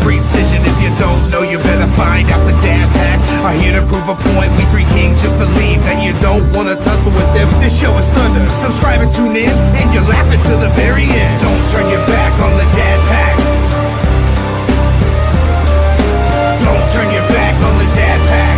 precision. If you don't know, you better find out the dad pack. Are here to prove a point. We three kings just believe that you don't want to tussle with them. This show is thunder. Subscribe and tune in, and you're laughing to the very end. Don't turn your back on the dad pack. Don't turn your back on the dad pack.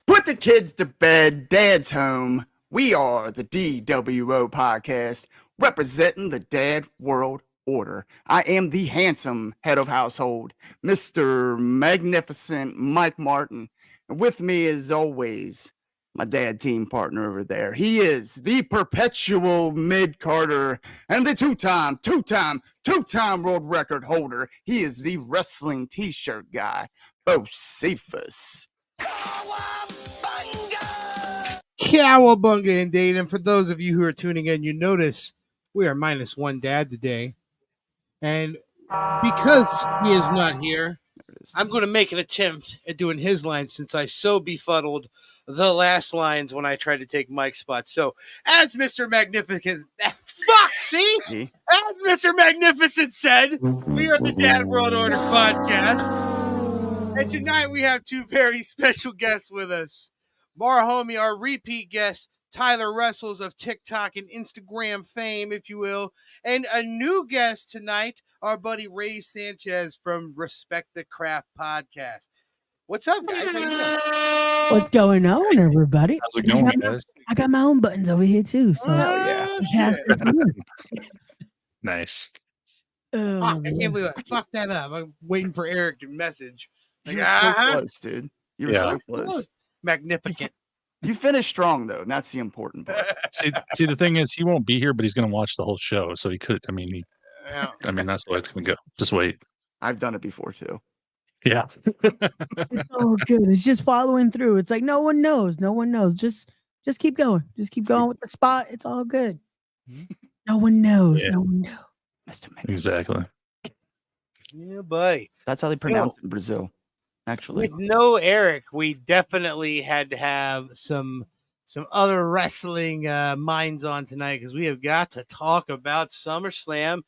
Put the kids to bed, dad's home. We are the dWo podcast, representing the dad world order. I am the handsome head of household, Mr. Magnificent Mike Martin. And with me, as always, my dad team partner over there. He is the perpetual mid-carder and the two-time world record holder. He is the wrestling t-shirt guy, Bocephus. Cowabunga indeed. And for those of you who are tuning in, you notice we are minus one dad today. And because he is not here, I'm going to make an attempt at doing his lines since I so befuddled the last lines when I tried to take Mike's spot. So, as Mr. Magnificent, as Mr. Magnificent said, we are the Dad World Order podcast. And tonight we have two very special guests with us. Our homie, our repeat guest, TylerWrestles of TikTok and Instagram fame, if you will. And a new guest tonight, our buddy Ray Sanchez from Respect the Craft podcast. What's up, guys? How you doing? What's going on, everybody? How's it going, guys? I got my own buttons over here, too. So Nice. I can't believe I fucked that up. I'm waiting for Eric to message. Like, You were so close, dude. You were so close. Magnificent. You finished strong, though, and that's the important part. See, the thing is, he won't be here, but he's going to watch the whole show. So he could. I mean, that's the way it's going to go. Just wait. I've done it before, too. Yeah. it's all good. It's just following through. It's like no one knows. No one knows. Just keep going. Just keep going with the spot. It's all good. No one knows. Yeah. No one knows. Mr. Exactly. Yeah, buddy. That's how they pronounce it in Brazil, actually. With no Eric, we definitely had to have some other wrestling minds on tonight because we have got to talk about SummerSlam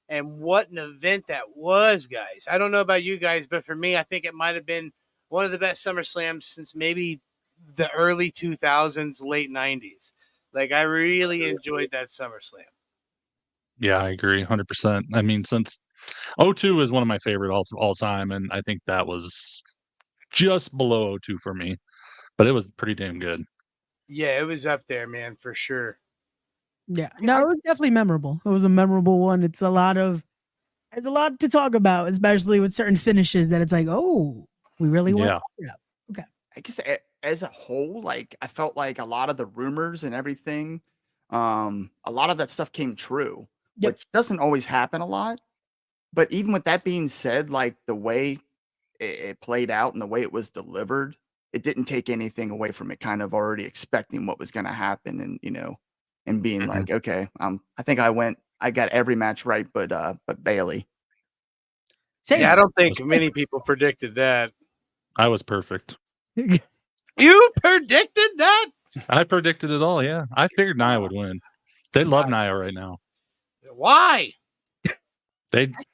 and what an event that was, guys. I don't know about you guys, but for me, I think it might have been one of the best SummerSlams since maybe the early 2000s, late 90s. Like, I really enjoyed that SummerSlam. Yeah, I agree 100%. I mean, since 02 is one of my favorite all time, and I think that was just below 02 for me, but it was pretty damn good. Yeah, it was up there, man, for sure. Yeah, no, it was definitely memorable. It was a memorable one. There's a lot to talk about, especially with certain finishes that it's like, oh, we really want. Yeah. Okay. I guess as a whole, like I felt like a lot of the rumors and everything, a lot of that stuff came true, which doesn't always happen a lot. But even with that being said, like the way it played out and the way it was delivered, it didn't take anything away from it. Kind of already expecting what was going to happen, and and being like, okay, I think I got every match right, but Bailey. Yeah, I don't think many people predicted that. I was perfect. You predicted that? I predicted it all. Yeah, I figured Nia would win. They love Nia right now. Why?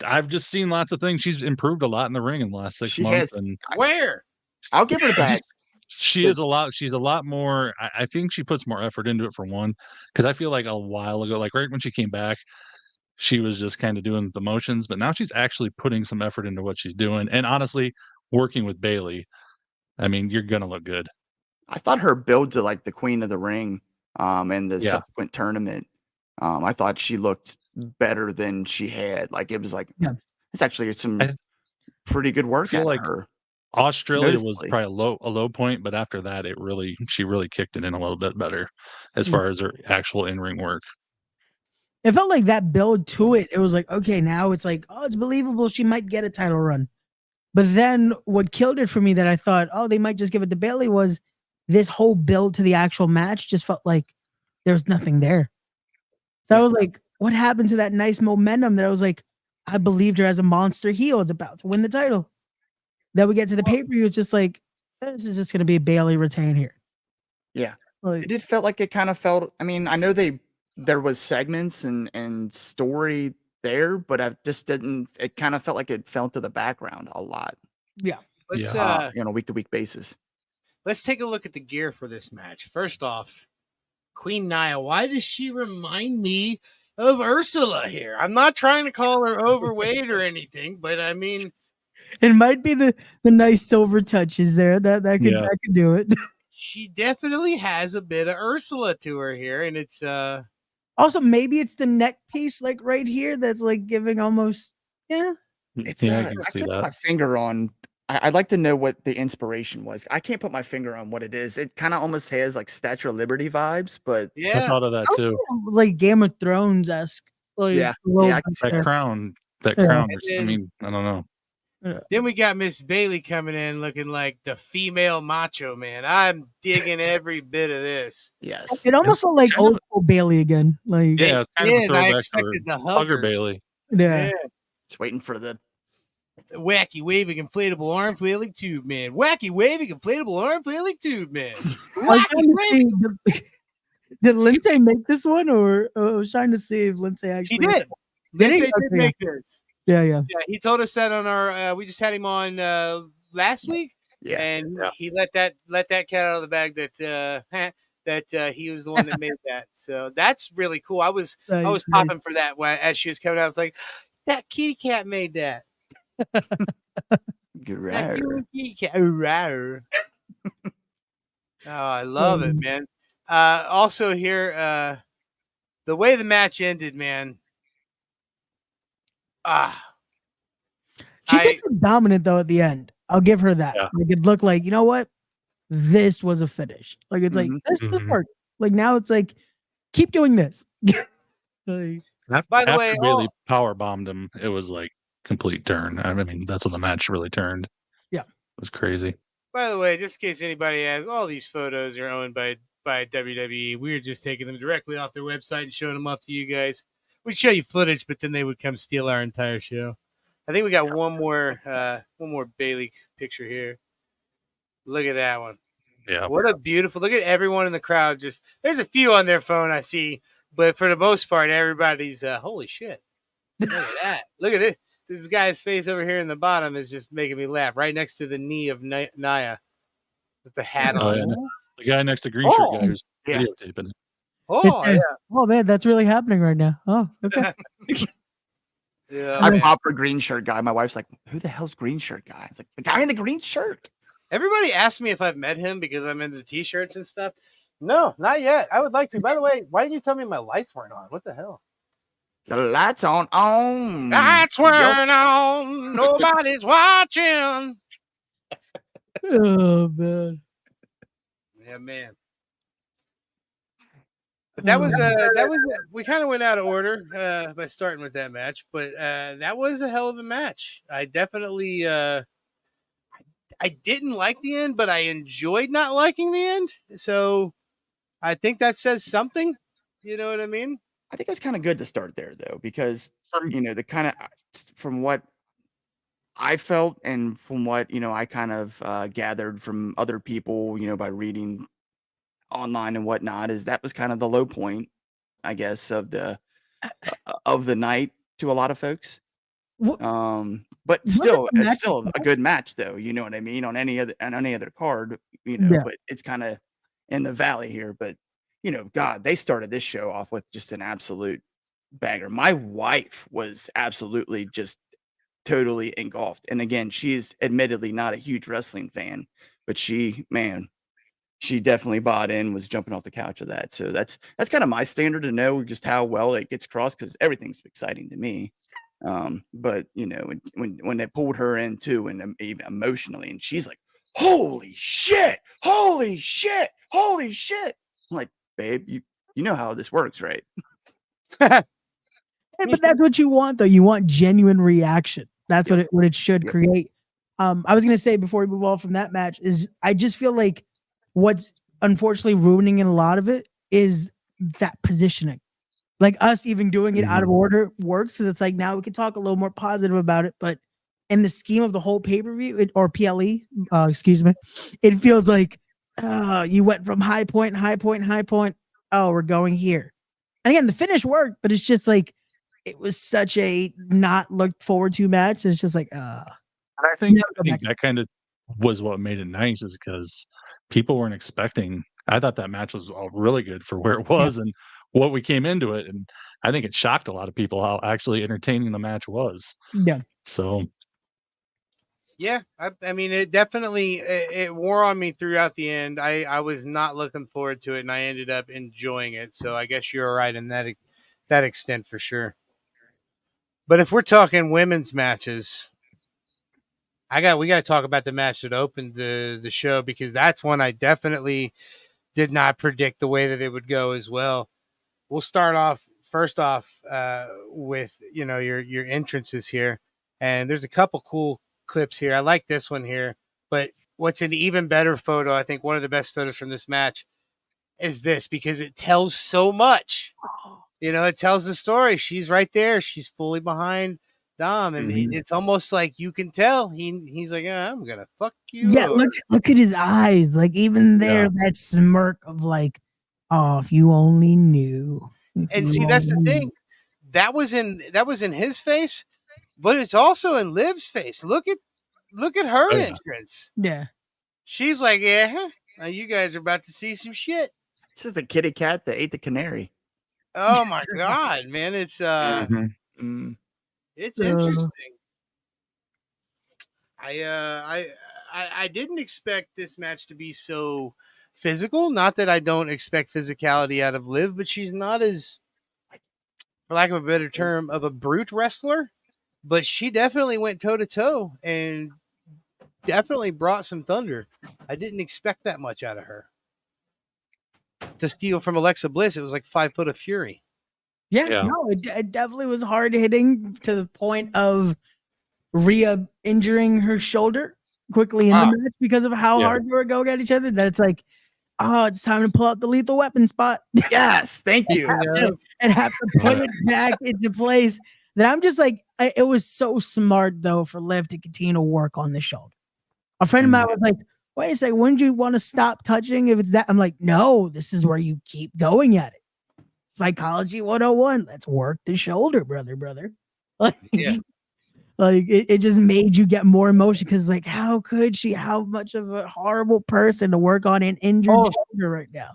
I've just seen lots of things. She's improved a lot in the ring in the last 6 months. And where? I'll give her that. She's a lot more. I think she puts more effort into it, for one, because I feel like a while ago, like right when she came back, she was just kind of doing the motions, but now she's actually putting some effort into what she's doing. And honestly, working with Bailey, I mean, you're going to look good. I thought her build to like the Queen of the Ring and the subsequent tournament, I thought she looked better than she had. Like it was like, it's actually some pretty good work out of her. Australia was probably a low point, but after that, she really kicked it in a little bit better as far as her actual in-ring work. It felt like that build to it. It was like, okay, now it's like, oh, it's believable. She might get a title run. But then what killed it for me that I thought, oh, they might just give it to Bailey was this whole build to the actual match just felt like there was nothing there. So I was like, what happened to that nice momentum that I was like, I believed her as a monster heel is about to win the title. Then we get to the pay-per-view, it's just like, this is just going to be a Bailey retain here. Yeah. Like, it did felt like it kind of felt, I mean, I know there was segments and story there, but I just didn't. It kind of felt like it fell to the background a lot. Yeah. Let's On a week-to-week basis. let's take a look at the gear for this match. First off, Queen Nia. Why does she remind me of Ursula here? I'm not trying to call her overweight or anything, but I mean, It might be the nice silver touches there that could do it. she definitely has a bit of Ursula to her here, and it's Also, maybe it's the neck piece, like right here, that's like giving almost It's Yeah, I I can see can't put that. my finger on. I'd like to know what the inspiration was. I can't put my finger on what it is. It kind of almost has like Statue of Liberty vibes, but I yeah. thought of that too. like Game of Thrones esque. Like, Yeah. a little Yeah, I bit can see That there. crown, Yeah. I then- mean, I don't know. Then we got Miss Bailey coming in looking like the female macho man. I'm digging every bit of this. yes. It almost felt like kind of- old school Bailey again. Like Yeah, it's kind of a I throwback expected the to Hugger huggers. Bailey. yeah. Just waiting for the Wacky waving inflatable arm flailing tube man. Wacky waving inflatable arm flailing tube man. I was Wacky trying to waving. see, did Lindsay make this one, or I was trying to see if Lindsay actually He did. Did he? Lindsay did Okay. make this. Yeah. Yeah, he told us that on our. We just had him on last week, yeah. and Yeah. he let that cat out of the bag that he was the one that made that. So that's really cool. I was Nice. popping for that as she was coming out. I was like, that kitty cat made that. That Grrr. human kitty cat. Rawr. Oh, I love it, man. Also here, the way the match ended, man. She I- did look dominant though at the end. I'll give her that. Yeah. Like it looked like, you know what? This was a finish. Like it's Mhm. like this Mhm. worked. Like now it's like keep doing this. Like, By the After way, Bailey power bombed him, it was like complete turn. I mean, that's when the match really turned. Yeah. It was crazy. By the way, just in case anybody has, all these photos are owned by WWE. We were just taking them directly off their website and showing them off to you guys. We'd show you footage, but then they would come steal our entire show. I think we got one more Bailey picture here. Look at that one. Yeah. What a beautiful, look at everyone in the crowd. Just, there's a few on their phone I see, but for the most part, everybody's, holy shit. Look at that. Look at it. This guy's face over here in the bottom is just making me laugh. Right next to the knee of Nia with the hat Oh, on. yeah. The guy next to green shirt guy who's Yeah. videotaping it. Oh, yeah. oh man, that's really happening right now. Oh, okay. Yeah. I pop a green shirt guy. My wife's like, "Who the hell's green shirt guy?" It's like the guy in the green shirt. Everybody asks me if I've met him because I'm into t-shirts and stuff. No, not yet. I would like to. By the way, why didn't you tell me my lights weren't on? What the hell? The lights on. Lights weren't on. Nobody's watching. Oh man. Yeah, man. But that was we kind of went out of order by starting with that match, but that was a hell of a match. I definitely I didn't like the end, but I enjoyed not liking the end. So I think that says something. You know what I mean? I think it was kind of good to start there though, because From- the kind of from what I felt and from what I kind of gathered from other people, by reading online and whatnot, is that was kind of the low point, I guess, of the night to a lot of folks. What- But What still, if the it's match still a itself- good match, though. You know what I mean? On any other card, Yeah. But it's kind of in the valley here. But God, they started this show off with just an absolute banger. My wife was absolutely just totally engulfed. And again, she's admittedly not a huge wrestling fan, but she definitely bought in, was jumping off the couch of that. So that's kind of my standard to know just how well it gets across, because everything's exciting to me. But when they pulled her in too, and even emotionally, and she's like, holy shit, holy shit, holy shit. I'm like, babe, you know how this works, right? Hey, but that's what you want, though. You want genuine reaction. That's Yep. what it should Yep. create. I was gonna say before we move on from that match is I just feel like what's unfortunately ruining in a lot of it is that positioning. Like us even doing it out of order works. So it's like now we can talk a little more positive about it. But in the scheme of the whole pay-per-view or PLE, excuse me, it feels like you went from high point. Oh, we're going here. And again, the finish worked, but it's just like it was such a not looked forward to match. It's just like, And I think Never go back. that kind of was what made it nice, is because people weren't expecting. I thought that match was really good for where it was and what we came into it, and I think it shocked a lot of people how actually entertaining the match was. yeah. So Yeah, I mean, it definitely it wore on me throughout the end. I was not looking forward to it, and I ended up enjoying it. So I guess you're right in that extent for sure. But if we're talking women's matches, we got to talk about the match that opened the show, because that's one I definitely did not predict the way that it would go as well. We'll start off first off with your entrances here, and there's a couple cool clips here. I like this one here, but what's an even better photo, I think one of the best photos from this match, is this, because it tells so much. It tells the story. She's right there. She's fully behind Dom, and it's almost like you can tell he's like, I'm gonna fuck you. Yeah, over. look at his eyes. Like even there, Yeah. that smirk of like, oh, if you only knew. And see, that's the thing. That was in his face, but it's also in Liv's face. Look at her Oh, yeah. entrance. Yeah. She's like, yeah, you guys are about to see some shit. It's just the kitty cat that ate the canary. Oh my god, man, it's Mm. it's So- interesting. I didn't expect this match to be so physical. Not that I don't expect physicality out of Liv, but she's not as, for lack of a better term, of a brute wrestler. But she definitely went toe to toe and definitely brought some thunder. I didn't expect that much out of her. To steal from Alexa Bliss, it was like 5 foot of fury. Yeah, Yeah. no, it definitely was hard hitting to the point of Rhea injuring her shoulder quickly in the match because of how hard they were going at each other. That it's like, oh, it's time to pull out the lethal weapon spot. Yes, thank you. And have to put it back into place. That I'm just like, it was so smart though for Liv to continue to work on the shoulder. A friend of mine was like, wait a second, wouldn't you want to stop touching if it's that? I'm like, no, this is where you keep going at it. Psychology 101. Let's work the shoulder, brother. Like, Yeah. like it just made you get more emotion because like, how could she? How much of a horrible person to work on an injured shoulder right now?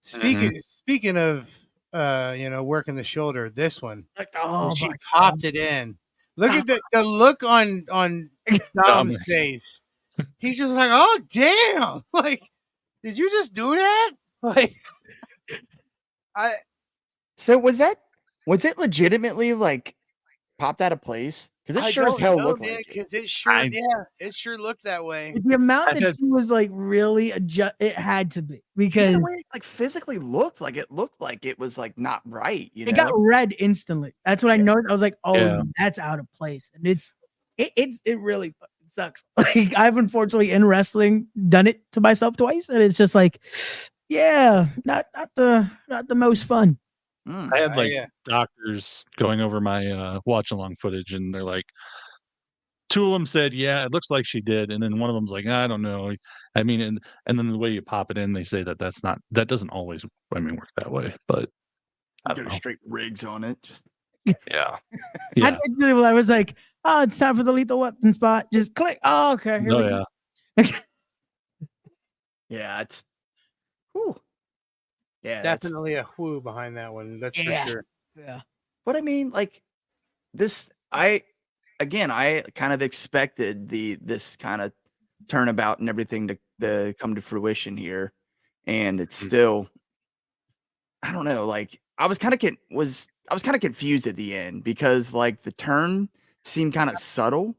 Speaking of working the shoulder, this one, Like, oh, she my popped it in. Look at the look on Dom's face. He's just like, oh damn! Like, did you just do that? Like, So was it legitimately like popped out of place? Because it sure as hell looked like it. because it sure looked that way. The amount that she was like really it had to be because The way it, like physically looked like it was like not right. You know, it got red instantly. That's what I noticed. I was like, oh, Yeah. that's out of place, and it really fucking sucks. Like I've unfortunately in wrestling done it to myself twice, and it's just like, yeah, not the most fun. I had like doctors going over my watch along footage, and they're like, 2 of them said, "Yeah, it looks like she did," and then one of them's like, "I don't know." I mean, and then the way you pop it in, they say that that doesn't always, work that way. But I don't Go know. straight rigs on it. Just Yeah, I was like, oh, it's time for the lethal weapon spot. Just click. Oh, okay. Here we go. yeah, it's. Whew. Yeah, Definitely a whoo behind that one. That's for sure. Yeah. But I mean, like this, I kind of expected this kind of turnabout and everything to come to fruition here, and it's still, I don't know, like I was kind of confused at the end because like the turn seemed kind of subtle,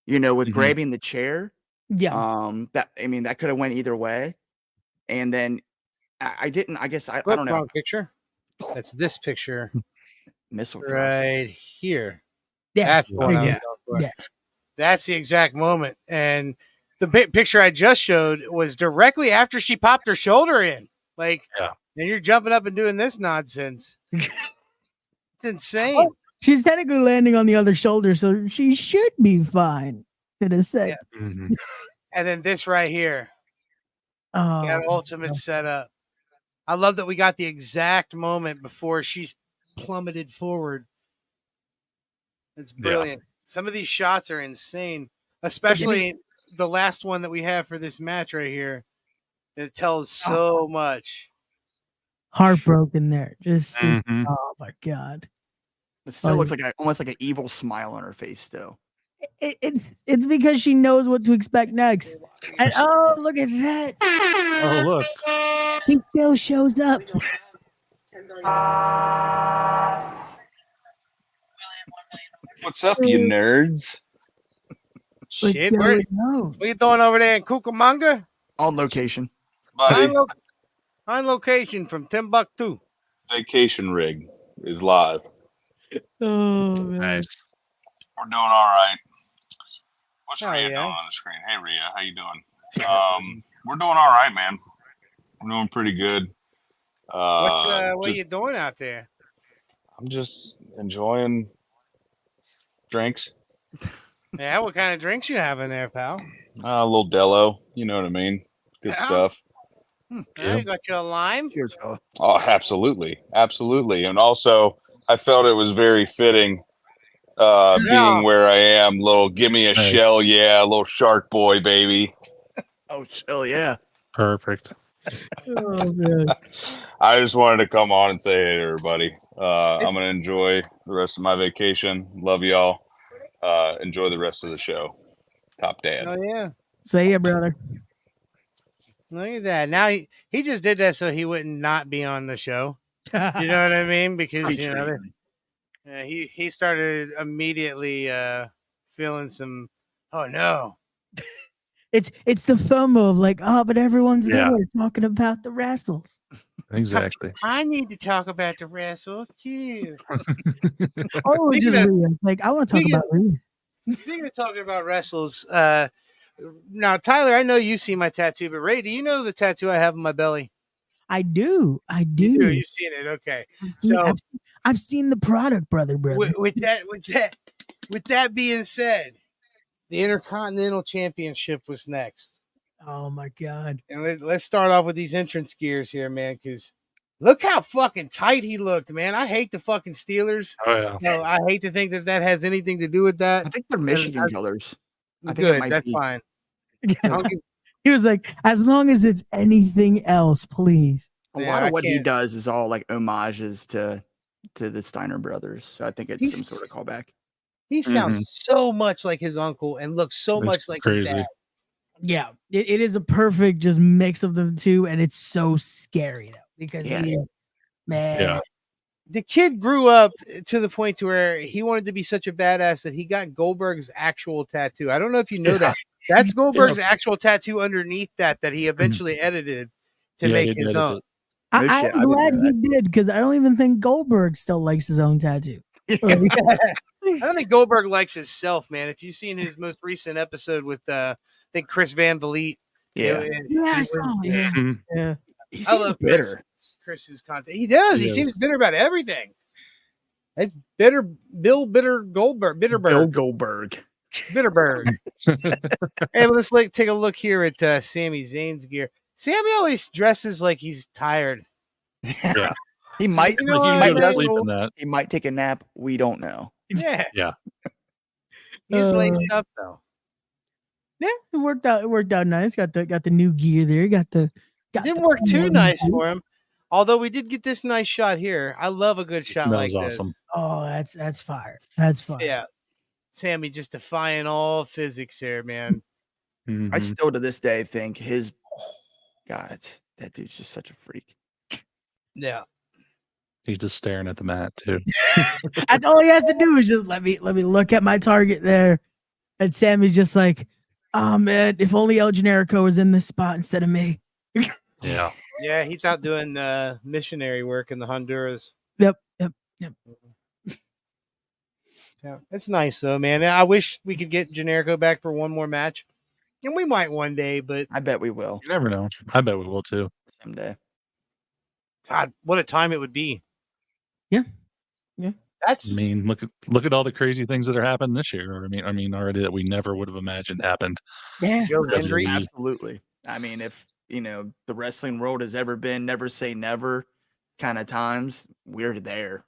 with grabbing the chair. Yeah. That could have went either way, and then I didn't. I guess I don't know. Wrong picture. That's this picture Missile drop. right here. Yeah. That's the one I was Yeah. going for. Yeah. That's the exact moment. And the picture I just showed was directly after she popped her shoulder in. Like, and you're jumping up and doing this nonsense. It's insane. Oh, she's technically landing on the other shoulder, so she should be fine in a sec. And then this right here. Oh, That ultimate setup. I love that we got the exact moment before she's plummeted forward. It's brilliant. Some of these shots are insane, especially the last one that we have for this match right here. It tells so much. Heartbroken there. Just Mhm. oh my god. It still looks like almost like an evil smile on her face still. It's because she knows what to expect next. And oh, look at that. Oh, look. He still shows up. What's up, you nerds? Shit, what are you doing over there in Cucamonga? On location. Buddy, On location from Timbuktu. vacation rig is live. Oh man. Nice. We're doing all right. What's Oh, Rhea yeah. doing on the screen? Hey, Rhea, how you doing? We're doing all right, man. We're doing pretty good. What are you doing out there? I'm just enjoying drinks. Yeah, what kind of drinks you having there, pal? A little Dello, you know what I mean? Good Yeah. stuff. You got your lime? Cheers, fella. Oh, absolutely. Absolutely. And also, I felt it was very fitting being where I am. Give me a Nice. shell, yeah, a little shark boy, baby. Oh, chill, yeah. Perfect. Oh man. I just wanted to come on and say hey to everybody. I'm going to enjoy the rest of my vacation. Love y'all. Enjoy the rest of the show. Top Dad. Oh, yeah. Say it, brother. Look at that. Now he just did that so he wouldn't not be on the show. You know what I mean? Because he started immediately feeling some. Oh no! It's the FOMO of like, oh, but everyone's Yeah. there talking about the wrestles. Exactly. I need to talk about the wrestles too. Oh, Speaking just of- Rhea. Like I want to talk speaking- about Rhea. Speaking of talking about wrestles, now Tyler, I know you see my tattoo, but Ray, do you know the tattoo I have on my belly? I do. You do. You've seen it, okay? So I've seen the product, brother. with that being said, the Intercontinental Championship was next. Oh my god. And let's start off with these entrance gears here, man, because look how fucking tight he looked, man. I hate the fucking Steelers. Oh yeah. No, I hate to think that has anything to do with that. I think they're Michigan colors. I think it Good, might that's be. fine. I don't give- He was like, as long as it's anything else, please. A Yeah, lot I of what he can't- does is all like homages to the Steiner brothers. So I think it's He's- some sort of callback. He sounds so much like his uncle and looks so It's much like his crazy. dad. Yeah, it is a perfect just mix of the two, and it's so scary though because Yeah. he is, man. Yeah. The kid grew up to the point to where he wanted to be such a badass that he got Goldberg's actual tattoo. I don't know if you know that. That's Goldberg's actual tattoo underneath that he eventually edited to Yeah, make he his did own. it. No I'm shit, I didn't glad know he did because I don't even think Goldberg still likes his own tattoo. I don't think Goldberg likes himself, man. If you've seen his most recent episode with I think Chris Van Vliet. Yeah. Yeah, I saw. Yeah, Mhm. yeah. He I seems love bitter. Chris's content. He does. He He is. seems bitter about everything. It's bitter. Bill Bitter Goldberg. Bill Bitterberg. Goldberg. Bitterberg. Hey, let's take a look here at Sami Zayn's gear. Sammy always dresses like he's tired. Yeah. He might. You know he, what, might Go to man? sleep in that. he might take a nap. We don't know. Yeah. Yeah. He's laced up though. Yeah, it worked out. It worked out nice. Got the new gear there. Got Didn't the work too one, nice two. for him. Although we did get this nice shot here. I love a good shot That like was this. awesome. Oh, that's fire. That's fire. Yeah. Sammy just defying all physics here, man. I Mhm. still to this day think his God, that dude's just such a freak. Yeah. He's just staring at the mat too. That's all he has to do is just let me look at my target there. And Sammy's just like, oh man, if only El Generico was in this spot instead of me. Yeah. Yeah, he's out doing missionary work in the Honduras. Yep. Yeah, it's nice though, man. I wish we could get Generico back for one more match, and we might one day. But I bet we will You never know. I bet we will too. someday. God, what a time it would be! Yeah. That's I mean, look at all the crazy things that are happening this year. I mean, already that we never would have imagined happened. Yeah. Joe WWE. Hendry. Absolutely. I mean, if the wrestling world has ever been never say never kind of times, we're there.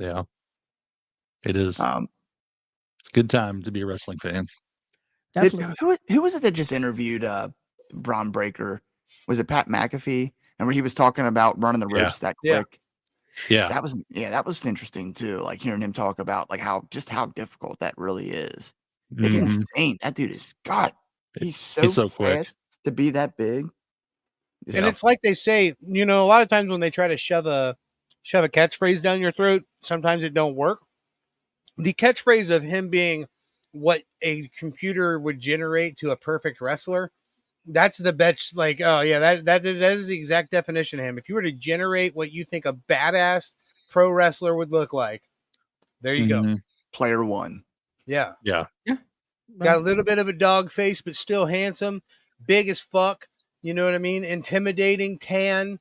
Yeah. It is. Good time to be a wrestling fan. Definitely. Who was it that just interviewed Braun Breaker? Was it Pat McAfee? And where he was talking about running the ropes that Yeah. quick. Yeah. That was interesting too. Like hearing him talk about like how difficult that really is. It's Mhm. insane. That dude is God. He's so so quick. fast to be that big. And it's like they say, a lot of times when they try to shove a catchphrase down your throat, sometimes it don't work. The catchphrase of him being what a computer would generate to a perfect wrestler, that's the best. Like, oh yeah, that is the exact definition of him. If you were to generate what you think a badass pro wrestler would look like, there you go. Mhm. Player one. Yeah. Yeah. Got a little bit of a dog face, but still handsome, big as fuck. You know what I mean? Intimidating, tan.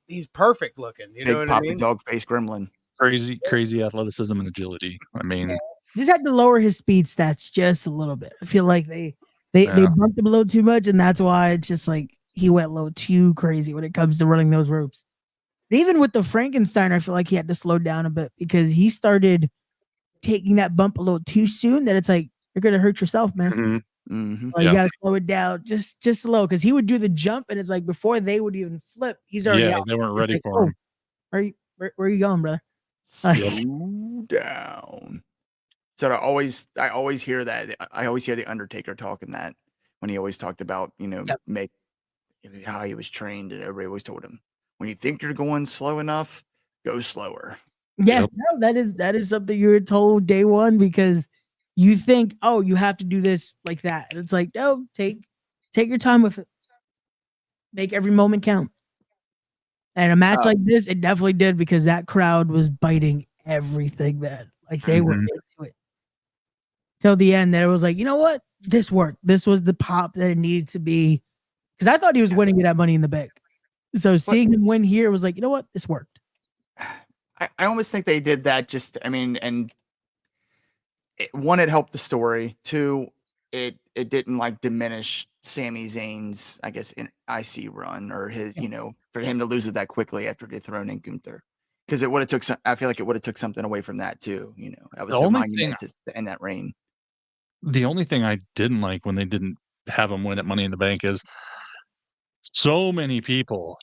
He's perfect looking. You know Big what I poppy mean? dog face gremlin. Crazy athleticism and agility. I mean, Just had to lower his speed stats just a little bit. I feel like they Yeah. bumped him a little too much, and that's why it's just like he went a little too crazy when it comes to running those ropes. And even with the Frankenstein, I feel like he had to slow down a bit because he started taking that bump a little too soon. That it's like you're gonna hurt yourself, man. mhm. Mm-hmm. Like, you gotta slow it down just a little because he would do the jump, and it's like before they would even flip, he's already Yeah, out. they weren't It's ready like, for him. Where are you going, brother? Like, Yep. Slow down. So I always hear that. I always hear the Undertaker talking that when he always talked about Yep. how he was trained, and everybody always told him when you think you're going slow enough, go slower. Yeah, Yep. no, that is something you were told day one because you think, oh, you have to do this like that. And it's like, no, take your time with it. Make every moment count. And a match like this, it definitely did because that crowd was biting everything, man. Like they were Mhm. into it. Till the end, that it was like, you know what? This worked. This was the pop that it needed to be. Because I thought he was winning it at Money in the Bank. So seeing him win here was like, you know what? This worked. I almost think they did that and one, it helped the story. Two, it didn't like diminish Sami Zayn's, I guess, in IC run or his, for him to lose it that quickly after dethroning Gunther. Because it would have I feel like it would have took something away from that too. That was The their only thing- monument to end that reign. The only thing I didn't like when they didn't have him win at Money in the Bank is so many people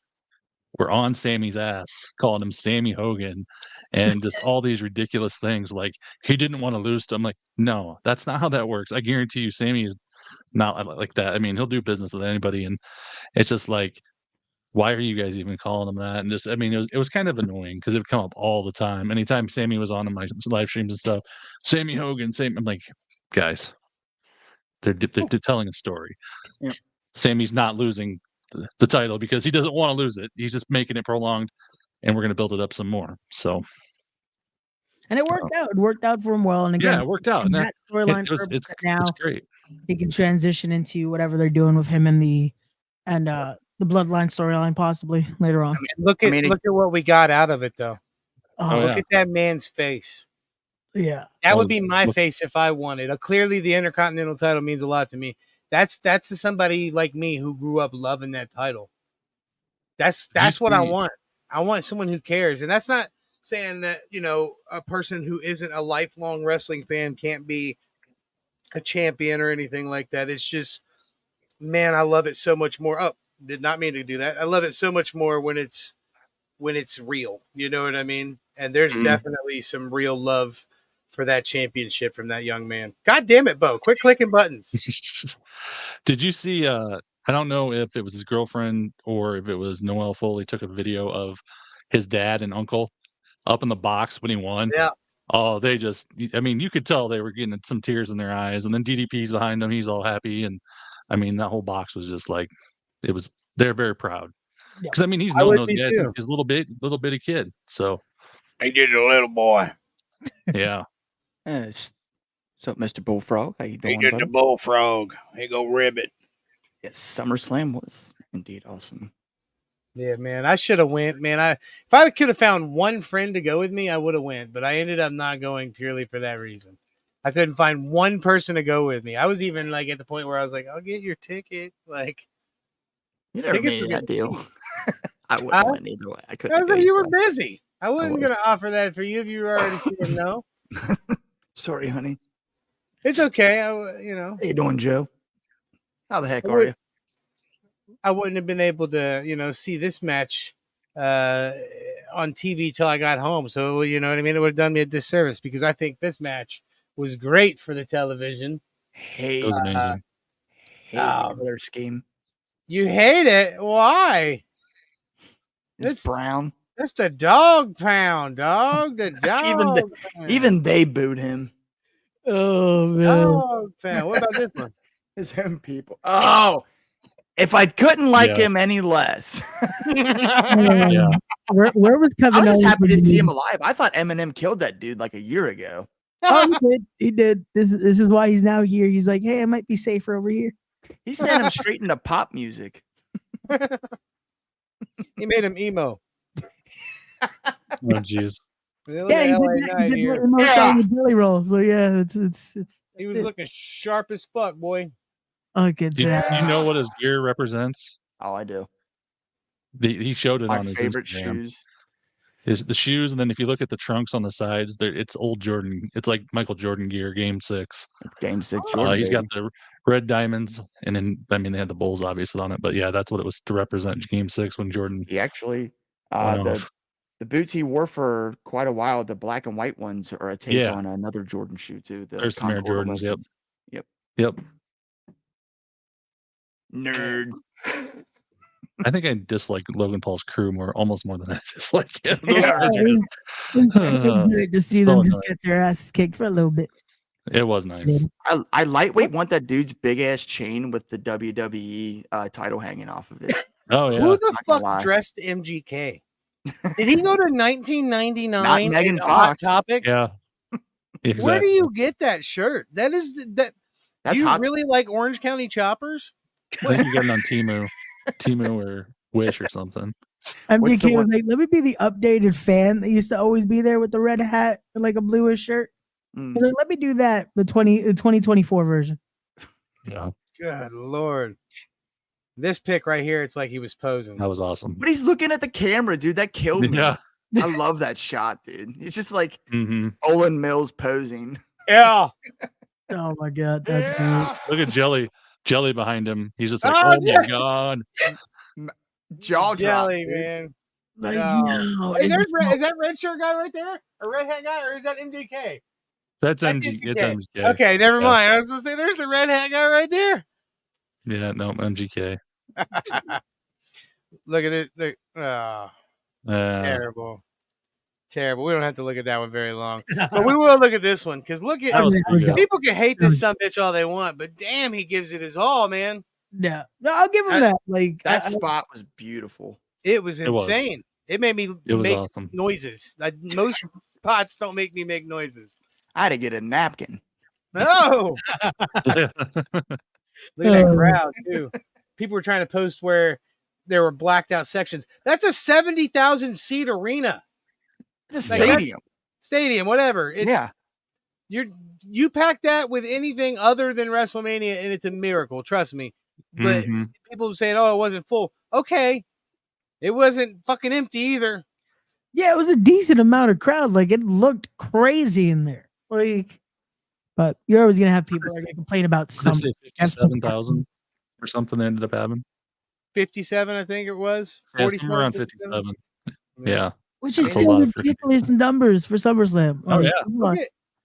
were on Sammy's ass, calling him Sammy Hogan, and just all these ridiculous things like he didn't want to lose to him. Like, no, that's not how that works. I guarantee you, Sammy is not like that. I mean, he'll do business with anybody, and it's just like, why are you guys even calling him that? And just, I mean, it was kind of annoying because it would come up all the time. Anytime Sammy was on my live streams and stuff, Sammy Hogan, I'm like, guys, they're telling a story. Yeah. Sammy's not losing the title because he doesn't want to lose it. He's just making it prolonged, and we're going to build it up some more. So, And it worked out. It worked out for him well. And again, yeah, it worked out. from And that storyline it's now great. he can transition into whatever they're doing with him and the bloodline storyline possibly later on. Look at what we got out of it though. Oh, Look at that man's face. yeah. That would be my face if I won it. Clearly, the Intercontinental title means a lot to me. That's to somebody like me who grew up loving that title. That's what I want. I want someone who cares, and that's not saying that a person who isn't a lifelong wrestling fan can't be a champion or anything like that. It's just, man, I love it so much more. Oh, did not mean to do that. I love it so much more when it's real. You know what I mean? And there's definitely some real love for that championship from that young man. God damn it, Bo. Quit clicking buttons. Did you see I don't know if it was his girlfriend or if it was Noel Foley took a video of his dad and uncle up in the box when he won. Yeah. Oh, I mean, you could tell they were getting some tears in their eyes, and then DDP's behind them. He's all happy. And I mean, that whole box was just like, they're very proud. Because I mean, he's known those guys since he's a little bitty kid. So he did a little boy. Yeah. So, Mr. Bullfrog, how you doing? He did the bullfrog. He go ribbit. Yes, SummerSlam was indeed awesome. Yeah, man, I should have went, man. If I could have found one friend to go with me, I would have went, but I ended up not going purely for that reason. I couldn't find one person to go with me. I was even like at the point where I was like, "I'll get your ticket." Like, you never made that deal. I wouldn't went either way. I couldn't. I was like, you were busy. I wasn't going to offer that for you if you were already saying no. Sorry, honey. It's okay. How you doing, Joe? How the heck are you? I wouldn't have been able to, see this match on TV till I got home. So, you know what I mean? It would have done me a disservice because I think this match was great for the television. Hey, It was amazing. the color scheme. You hate it? Why? It's brown. That's the dog pound, dog. The dog pound. Even they booed him. Oh man. Dog pound. What about this one? His own people. Oh, if I couldn't like him any less. Yeah. Where was Kevin? I was just Owens happy when to he see did- him alive. I thought Eminem killed that dude like a year ago. Oh, he did. He did. This is why he's now here. He's like, hey, I might be safer over here. He sent him straight into pop music. He made him emo. Oh, jeez. Yeah, he did that. He did that remote song with Billy Roll. So yeah, it's. He was looking sharp as fuck, boy. Look at Do you that. know what his gear represents? Oh, I do. He showed it My on his favorite Instagram. shoes. Is the shoes, and then if you look at the trunks on the sides, it's old Jordan. It's like Michael Jordan gear, Game 6. It's Game 6 Jordan. He's got the red diamonds, and then they had the Bulls obviously on it, but yeah, that's what it was to represent Game 6 when Jordan. He actually, went off. the boots he wore for quite a while, the black and white ones, are a take on another Jordan shoe too. The There's some Air Concord Jordans. 11s. Yep. Nerd. I think I dislike Logan Paul's crew almost more than I dislike him. Yeah. It's so good to see them so just annoying. get their asses kicked for a little bit. It was nice. I lightweight want that dude's big ass chain with the WWE title hanging off of it. Oh yeah. Who the Not gonna lie. fuck dressed MGK? Did he go to 1999? Not Megan in Hot Fox. Topic? Yeah. Exactly. Where do you get that shirt? That is that. That's Do you hot. really like Orange County Choppers? I think you got it on Temu or Wish or something. What's the MGK was one- like, let me be the updated fan that used to always be there with the red hat and like a bluish shirt. Mm. He's like, let me do that, the 2024 version. Yeah, Good Lord. This pic right here, it's like he was posing. that was awesome. But he's looking at the camera, dude. That killed me. Yeah. I love that shot, dude. It's just like hmm Olin Mills posing. Yeah. Oh my god, that's great. Look at Jelly behind him. He's just like, Oh, oh yeah. my god. Jaw drop, Jelly, dude. man. Like, No. no, Hey, it's there's not- is that red shirt guy right there? A red hat guy, or is that MGK? That's That's MG. It's MGK. MGK. Okay, never Yeah. mind. I was gonna say there's the red hat guy right there. Yeah, no, MGK. Look at it. Look. Oh, terrible. Terrible. We don't have to look at that one very long. But we will look at this one because look at That was That pretty was good. dope. people can hate this sumbitch all they want, but damn, he gives it his all, man. No, I'll give him that. Like That I- spot was beautiful. It was It was. insane. It made me It was make awesome. noises. Most spots don't make me make noises. I had to get a napkin. No. Look at that crowd too. People were trying to post where there were blacked out sections. That's a 70,000 seat arena, It's a Like, that's- stadium. stadium, whatever. It's Yeah. you pack that with anything other than WrestleMania, and it's a miracle. Trust me. But Mhm. people saying, "Oh, it wasn't full." Okay, it wasn't fucking empty either. yeah, it was a decent amount of crowd. Like it looked crazy in there. Like, but you're always gonna have people that are gonna complain about Did they something. say 57,000 or something they ended up having? 57, I think it was. Yeah, somewhere around 57. Yeah. Which is That's a still lot of freaking ridiculous numbers for SummerSlam. Oh, yeah. Come on.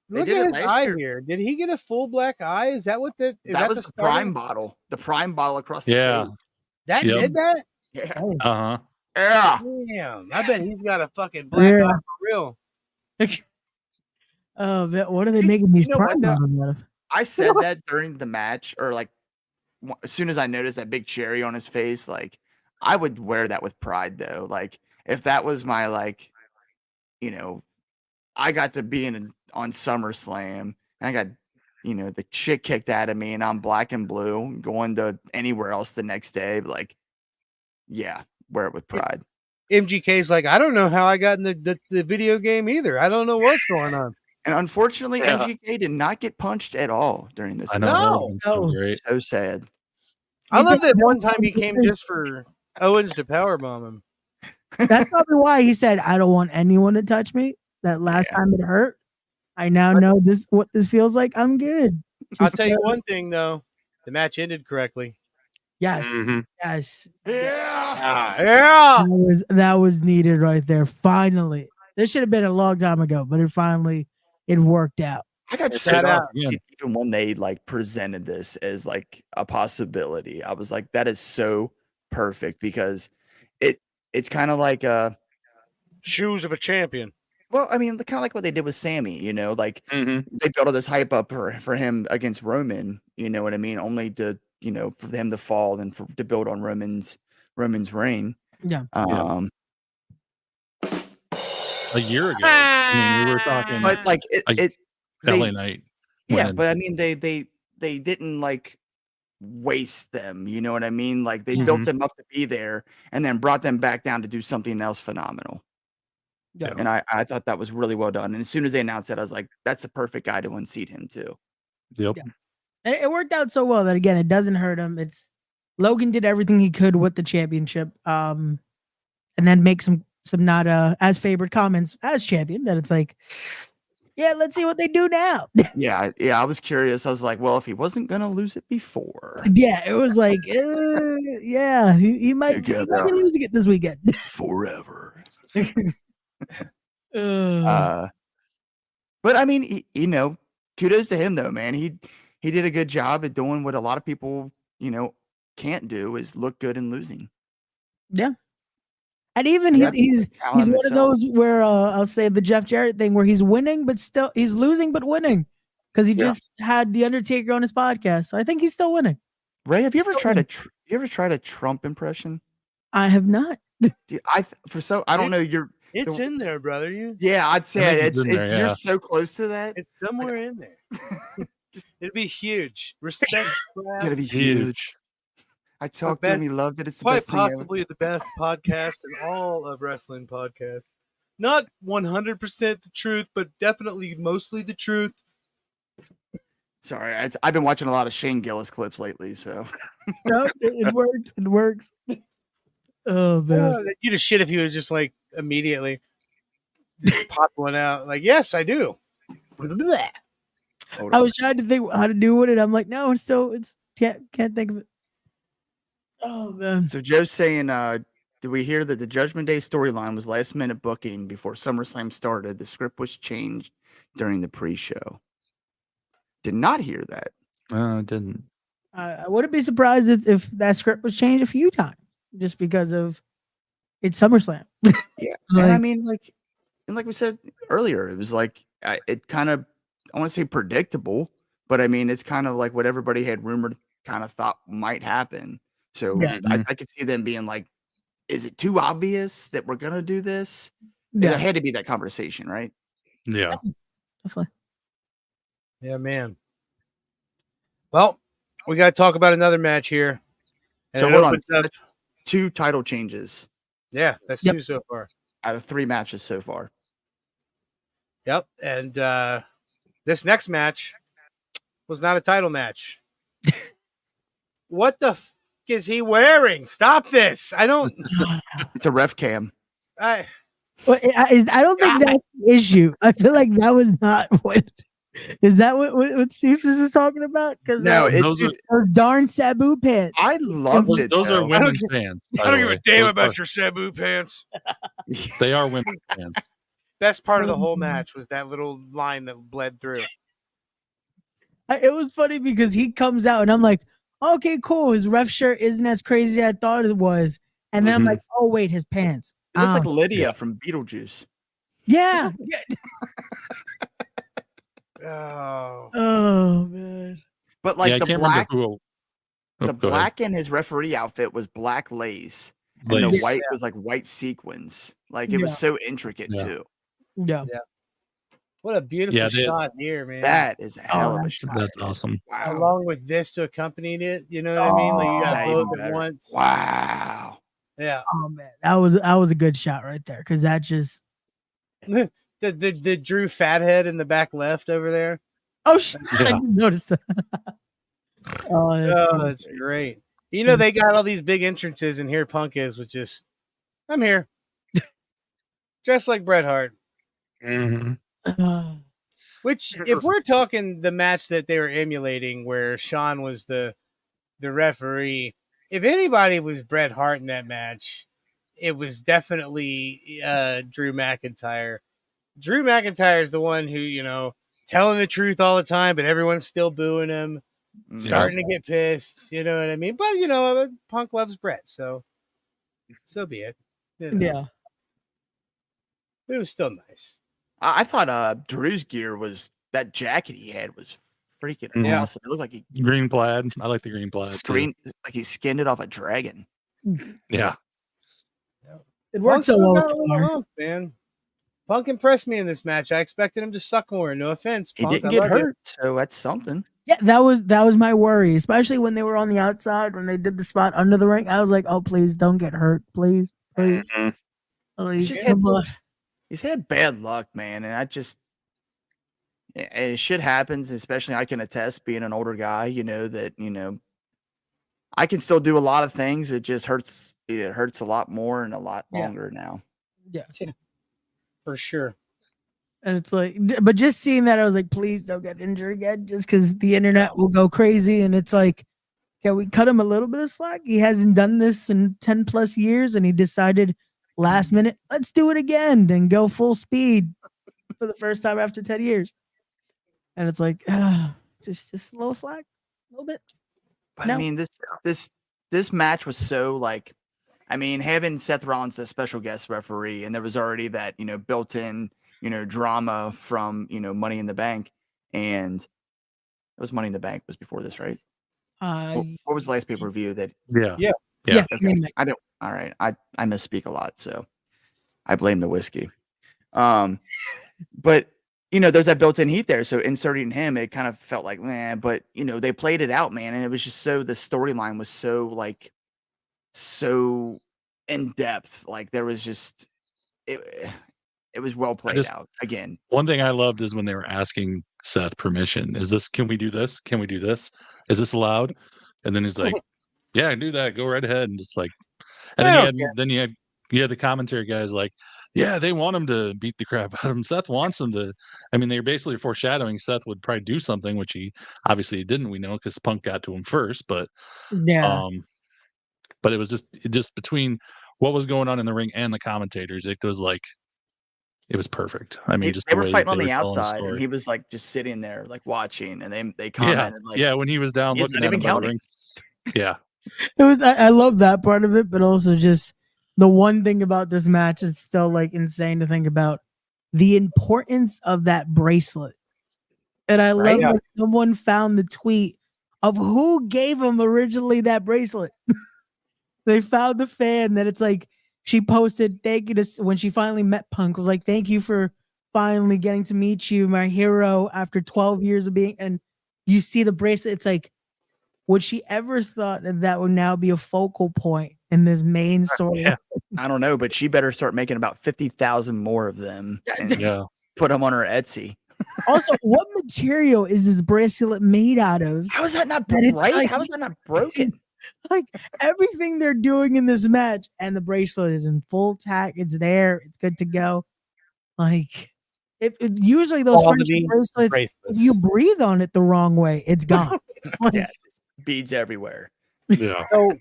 Look did at it his last eye year. here. Did he get a full black eye? Is that what the? Is That was the the starting- prime bottle. The prime bottle across the Yeah. face. That Yep. did that? Yeah. Uh-huh. Yeah. Damn! I bet he's got a fucking black Yeah. eye for real. Oh, man, what are they making these You know what, prime though? bottles out of? I said that during the match, or like as soon as I noticed that big cherry on his face, like I would wear that with pride though. Like if that was my like, I got to be on SummerSlam and I got, the shit kicked out of me and I'm black and blue going to anywhere else the next day. But like, yeah, wear it with pride. MGK's like, I don't know how I got in the video game either. I don't know what's going on. And unfortunately, Yeah. MGK did not get punched at all during this. I know. event. That No, would've been so no. great. So sad. I love that No, one time he came just for Owens to powerbomb him. That's probably why he said, "I don't want anyone to touch me." That last time it hurt. I now know what this feels like. I'm good. I'll tell you one thing though, the match ended correctly. Yes, Mhm. yes. Yeah. That was needed right there. Finally, this should have been a long time ago, but it worked out. I got Check so that out. excited even when they like presented this as like a possibility. I was like, that is so perfect because it's kind of like Shoes of a champion. well, I mean, kind of like what they did with Sammy, you know, like Mhm. they built all this hype up for him against Roman, you know what I mean? Only to, you know, for them to fall and to build on Roman's reign. Yeah. Um, A year ago. I mean, we were talking but like like they, LA Knight. yeah, when- but I mean, they didn't like waste them, you know what I mean? Like they built Mhm. them up to be there and then brought them back down to do something else phenomenal. Yeah. And I thought that was really well done. And as soon as they announced that, I was like, that's the perfect guy to unseat him too. Yep. Yeah. It worked out so well that again, it doesn't hurt him. It's Logan did everything he could with the championship, and then make some not as favored comments as champion. That it's like, yeah, let's see what they do now. Yeah, I was curious. I was like, well, if he wasn't gonna lose it before, Yeah, it was like, yeah, he might be Together. losing it this weekend. forever. Uh, But I mean, you know, kudos to him though, man. He did a good job at doing what a lot of people, you know, can't do is look good in losing. and even That's he's talent in one of itself. those where I'll say the Jeff Jarrett thing where he's winning, but still he's losing but winning because he just had the Undertaker on his podcast. So I think he's still winning. Ray, have you ever Still tried winning. you ever tried a Trump impression? I have not. Dude, I don't know. It's in there, brother. Yeah, I'd say think it's it's in there, you're yeah. so close to that. It's somewhere in there. It'd be huge. Respect. It's gonna be huge. Huge. I talked to him. He best- loved it. It's the Quite best thing ever. possibly the best podcast in all of wrestling podcasts. Not 100% the truth, but definitely mostly the truth. Sorry, I've been watching a lot of Shane Gillis clips lately, so No, it works. It works. Oh man. You'd have shit if he was just like immediately just pop one out. Like, yes, I do. Blech. hold I on. was trying to think how to do it, and I'm like, no, it's can't think of it. Oh man. So Joe's saying, did we hear that the Judgment Day storyline was last minute booking before SummerSlam started? The script was changed during the pre-show. Did not hear that. I didn't. I wouldn't be surprised if that script was changed a few times just because of it's SummerSlam. Yeah, and I Like- mean, like we said earlier, it was like it kind of, I want to say predictable, but I mean, it's kind of like what everybody had rumored, kind of thought might happen. So Yeah. I could see them being like, is it too obvious that we're gonna do this? Yeah, There had to be that conversation, right? Yeah. definitely. Yeah, man. Well, we got to talk about another match here. And So it hold on, opens up- that's 2 title changes Yeah, that's Yep. 2 so far. out of 3 matches so far. Yep. And this next match was not a title match. What the f is he wearing? Stop this. I don't. It's a ref cam. I I don't think that's the issue. I feel like that was not what. Is that what Steve was talking about? Because No, Those are those darn Sabu pants. I loved those, it. those are though. women's fans. by I don't the give a way. damn Those about are- your Sabu pants. They are women's fans. Best part of the whole match was that little line that bled through. It was funny because he comes out and I'm like, okay, cool. His ref shirt isn't as crazy as I thought it was. And then I'm Mhm. like, oh wait, his pants. It looks like Oh, Lydia from Beetlejuice. yeah. Oh, Oh man. But like yeah, I the can't black, remember who. Oh, the go ahead. black in his referee outfit was black lace, and Lace. the white was like white sequins. Like it was Yeah. so intricate Yeah. too. Yeah. what a beautiful Yeah, they- shot here, man. That is a hell of a that's- shot. That's awesome. Wow. Along with this to accompany it, you know what I mean? Like you got Yeah, both even at better. once. Wow. Yeah. Oh man. That was a good shot right there. Cause that just The Drew Fathead in the back left over there. I Yeah. didn't notice that. Oh, that's Oh, cool. that's great. You know, they got all these big entrances, and here Punk is with just, I'm here. Dressed like Bret Hart. Mhm. Uh, Which, if we're talking the match that they were emulating, where Shawn was the referee, if anybody was Bret Hart in that match, it was definitely Drew McIntyre. Drew McIntyre is the one who, telling the truth all the time, but everyone's still booing him, starting to get pissed. You know what I mean? But Punk loves Bret, so be it. Yeah. But it was still nice. I thought Drew's gear that jacket he had was freaking Yeah. awesome. It looked like he Green plaid. I like the green plaid. like he skinned it off a dragon. Yeah. It worked so well with the farm. Off, man. Punk impressed me in this match. I expected him to suck more. No offense, He Punk. didn't get hurt, so that's something. Yeah, that was my worry, especially when they were on the outside when they did the spot under the ring. I was like, oh, please don't get hurt, please. He's had bad luck, man, and and shit happens. Especially, I can attest, being an older guy, that I can still do a lot of things. It just hurts. It hurts a lot more and a lot longer now. Yeah, for sure. And it's like, but just seeing that, I was like, please don't get injured again, just because the internet will go crazy. And it's like, can we cut him a little bit of slack? He hasn't done this in 10 plus years, and he decided last minute, let's do it again and go full speed for the first time after 10 years. And it's like, just a little slack, a little bit. But I mean, this match was so like, I mean, having Seth Rollins as special guest referee, and there was already that built-in drama from Money in the Bank, and it was Money in the Bank was before this, right? What was the last pay-per-view that? Yeah. Okay. I don't. All right, I misspeak a lot, so I blame the whiskey. But there's that built-in heat there, so inserting him, it kind of felt like, man. But they played it out, man, and it was just the storyline was so in depth. Like there was just it was well played out. Again, one thing I loved is when they were asking Seth permission. Can we do this? Can we do this? Is this allowed? And then he's like, yeah, I can do that. Go right ahead. And just like, and then you had the commentary guys like, yeah, they want him to beat the crap out of him. Seth wants him to. I mean, they're basically foreshadowing Seth would probably do something, which he obviously didn't. We know because Punk got to him first, but but it was just between what was going on in the ring and the commentators, it was perfect. I mean, they were fighting on the outside, and he was like just sitting there, like watching, and they commented when he was down looking at him by the ring. Yeah, it was. I love that part of it, but also just the one thing about this match is still like insane to think about the importance of that bracelet. And I love that someone found the tweet of who gave him originally that bracelet. They found the fan that it's like she posted, thank you to when she finally met Punk, was like, thank you for finally getting to meet you, my hero, after 12 years of being, and you see the bracelet. It's like, would she ever thought that would now be a focal point in this main story? Yeah. I don't know, but she better start making about 50,000 more of them and put them on her Etsy. Also, what material is this bracelet made out of? How is that not right? Like, how is that not broken? Like everything they're doing in this match, and the bracelet is in full tack. It's there. It's good to go. Like usually those friendship bracelets, if you breathe on it the wrong way, it's gone. Beads everywhere. Yeah. So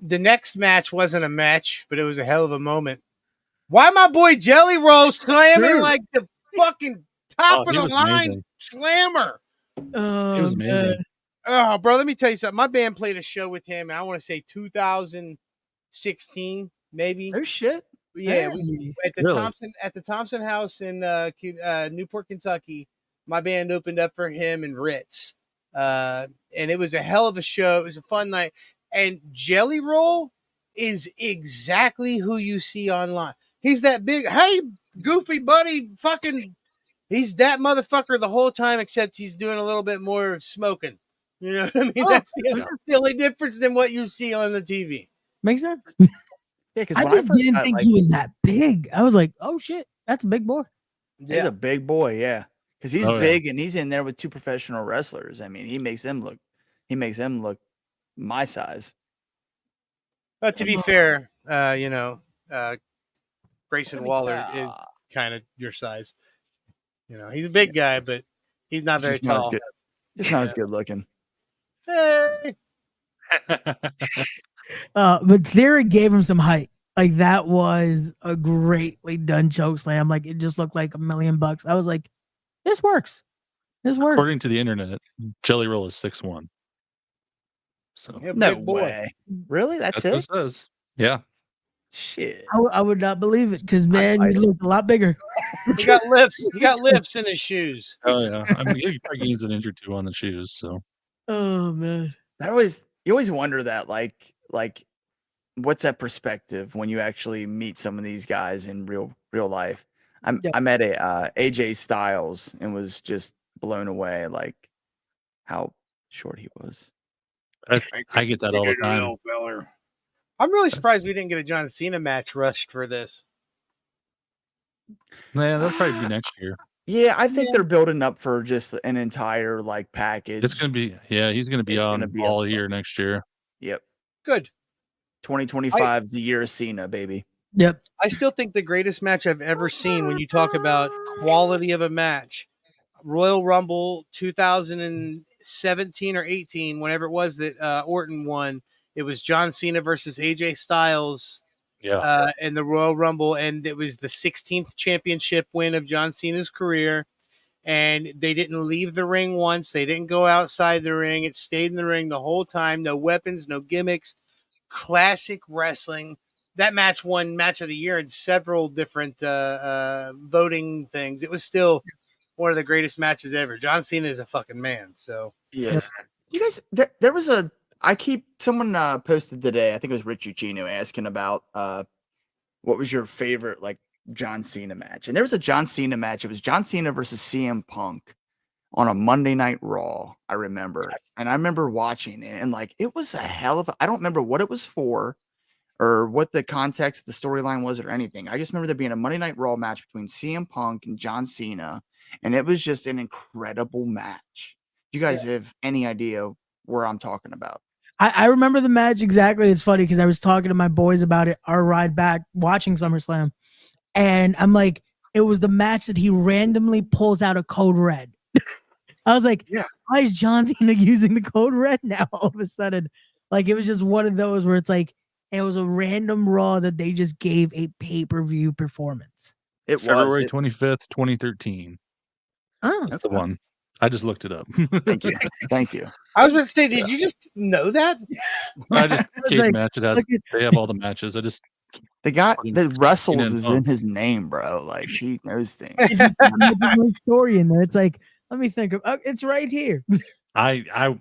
the next match wasn't a match, but it was a hell of a moment. Why my boy Jelly Roll slamming like the fucking top of the line slammer? It was amazing. Oh, bro, let me tell you something. My band played a show with him. I want to say 2016, maybe. Oh shit! Yeah, at the Thompson House in Newport, Kentucky. My band opened up for him and Ritz, and it was a hell of a show. It was a fun night. And Jelly Roll is exactly who you see online. He's that big, hey, goofy buddy, fucking. He's that motherfucker the whole time, except he's doing a little bit more smoking. You know what I mean? That's the only difference than what you see on the TV. Makes sense. Yeah, because I just didn't think he was that big. I was like, oh shit, that's a big boy. He's a big boy, yeah. Because he's big and he's in there with two professional wrestlers. I mean, he makes them look my size. But to be fair, Grayson Waller is kind of your size. You know, he's a big guy, but he's not very Just not as tall. good. Just not as good looking. Hey. But Theory gave him some height. Like that was a greatly done choke slam. Like it just looked like $1 million. I was like, this works. This works. According to the internet, Jelly Roll is 6'1". So Yeah, No big boy. way. Really? That's what it? it says. Yeah. Shit. I would not believe it because man, he looked a lot bigger. He got lifts. He got lifts in his shoes. Oh yeah. I mean, he probably gains an inch or two on the shoes. So Oh man. You always wonder that, like what's that perspective when you actually meet some of these guys in real life? I met a AJ Styles and was just blown away, like how short he was. I get that all the time. I'm really surprised we didn't get a John Cena match rushed for this. Man, that'll probably be next year. Yeah, I think they're building up for just an entire like package. It's gonna be he's gonna be on all year next year. Yep. Good. 2025 is the year of Cena, baby. Yep. I still think the greatest match I've ever seen when you talk about quality of a match, Royal Rumble 2017 or 18, whenever it was that Orton won, it was John Cena versus AJ Styles in the Royal Rumble, and it was the 16th championship win of John Cena's career, and they didn't leave the ring once. They didn't go outside the ring. It stayed in the ring the whole time. No weapons, no gimmicks. Classic wrestling. That match won Match of the Year in several different voting things. It was still one of the greatest matches ever. John Cena is a fucking man. So yes, you guys. There was someone posted today. I think it was Rich Uccino asking about what was your favorite like John Cena match, and there was a John Cena match. It was John Cena versus CM Punk on a Monday Night Raw. I remember, and I remember watching it, and like it was a hell of. I don't remember what it was for, or what the context, the storyline was, or anything. I just remember there being a Monday Night Raw match between CM Punk and John Cena, and it was just an incredible match. You guys have any idea where I'm talking about? I remember the match exactly. It's funny because I was talking to my boys about it, our ride back watching SummerSlam, and I'm like, it was the match that he randomly pulls out a code red. I was like, why is John Cena using the code red now all of a sudden? Like, it was just one of those where it's like, it was a random Raw that they just gave a pay-per-view performance. It February was 25th, 2013. Oh, That's the one. I just looked it up. Thank you. Thank you. I was about to say, did you just know that? I just gave like, match. It has. They have all the matches. I just The guy that wrestles is Punk. in his name, bro. Like he knows things. it's just a story in there. It's like, let me think of. It's right here. I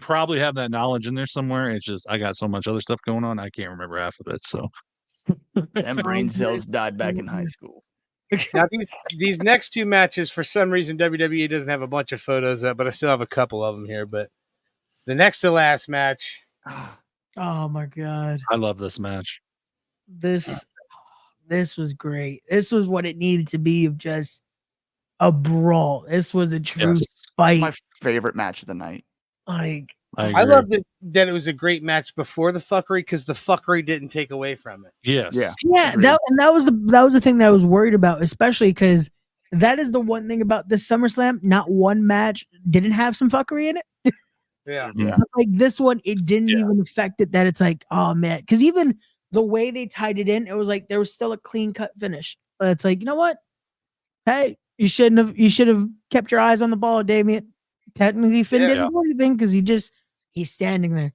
probably have that knowledge in there somewhere. It's just I got so much other stuff going on. I can't remember half of it. So Them brain cells died back in high school. Now these next two matches, for some reason, WWE doesn't have a bunch of photos up, but I still have a couple of them here. But the next to last match, Oh my god, I love this match. this was great. This was what it needed to be, of just a brawl. This was a true fight. My favorite match of the night. Like, I love that it was a great match before the fuckery, because the fuckery didn't take away from it. Yes. yeah, Agreed. that was the thing that I was worried about, especially because that is the one thing about this SummerSlam. Not one match didn't have some fuckery in it. Yeah. Like this one, it didn't even affect it. That it's like, oh man, because even the way they tied it in, it was like there was still a clean cut finish. But it's like, you know what? Hey, you should have kept your eyes on the ball, Damian. Technically, Finn didn't do anything because he's standing there.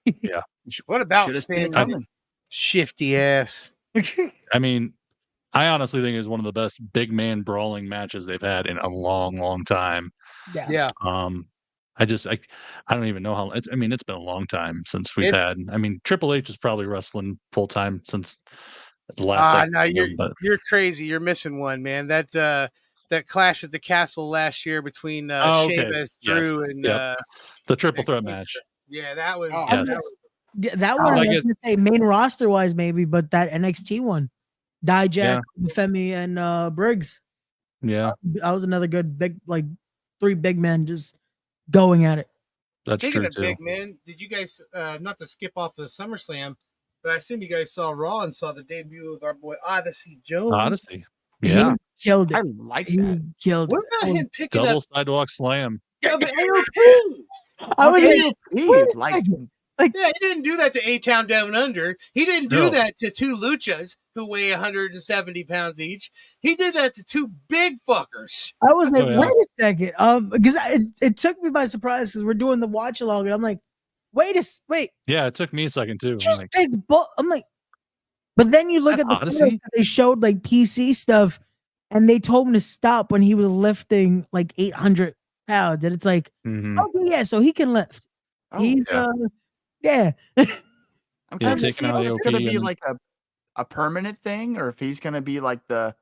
Yeah. What about Should've seen Finn? it coming. Shifty ass. I mean, I honestly think it's one of the best big man brawling matches they've had in a long, long time. Yeah. I don't even know how. It's been a long time since we've had. I mean, Triple H is probably wrestling full time since the last. No, you're crazy. You're missing one, man. That Clash at the Castle last year between Sheamus, Drew, and the triple threat match. Yeah, that was. That one, I was gonna say main roster wise, maybe, but that NXT one, Dijak, Femi, and Briggs. Yeah, that was another good big, like 3 big men just going at it. That's Speaking true of too. big men, did you guys not to skip off of SummerSlam, but I assume you guys saw Raw and saw the debut of our boy Odyssey Jones. Odyssey, yeah. killed I it. like He that. killed What it. about him picking Double up sidewalk slam. of AOP? I was like, AOP, wait a like, second. Yeah, he didn't do that to A-Town Down Under. He didn't do No. that to two luchas who weigh 170 pounds each. He did that to two big fuckers. I was like, Oh, yeah. wait a second. Because it took me by surprise because we're doing the watch along, and I'm like, wait. Yeah, it took me a second too. I'm Just like, big bull. I'm like, but then you look That at the Odyssey? photos that they showed like PC stuff, and they told him to stop when he was lifting like 800 pounds, and it's like, mhm. okay, yeah, so he can lift. Oh, He's yeah. yeah. I'm Yeah, kind of taking seeing out if it's AOP gonna be and- like a permanent thing, or if he's gonna be like the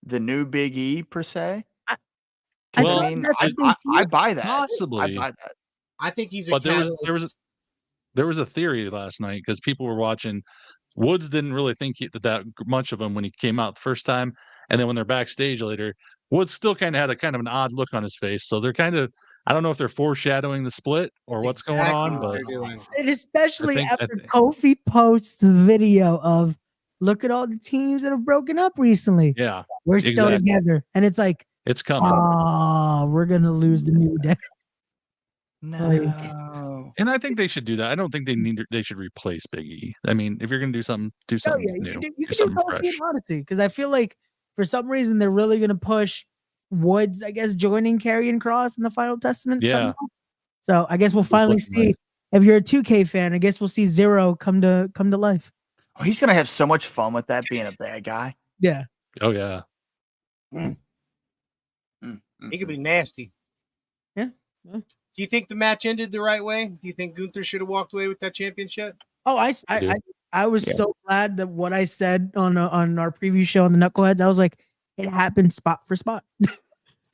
new Big E per se. I 'Cause, Well, I mean, that's the I thing, too. buy that. I Possibly. buy that. I think he's a But catalyst. there was a theory last night because people were watching. Woods didn't really think that much of him when he came out the first time, and then when they're backstage later, Woods still kind of had a kind of an odd look on his face. So they're kind of, I don't know if they're foreshadowing the split or That's what's exactly going on, what but they're doing. And especially I after think- Kofi posts the video of look at all the teams that have broken up recently. yeah, We're still exactly. together. And it's like, it's coming. oh, we're gonna lose the new day. No. And I think they should do that. I don't think they should replace Big E. I mean, if you're gonna do something, do Oh something yeah, new. you do can do something Kofi fresh. and Odyssey because I feel like for some reason they're really gonna push Woods, I guess, joining Karrion Kross in the Final Testament. Yeah. somehow. So I guess we'll finally looking see. like- If you're a 2K fan, I guess we'll see Zero come to life. Oh, he's gonna have so much fun with that being a bad guy. Yeah. Oh yeah. He could be nasty. Yeah. Do you think the match ended the right way? Do you think Gunther should have walked away with that championship? Oh, do. I was Yeah. so glad that what I said on our preview show on the Knuckleheads, I was like, it happened spot for spot.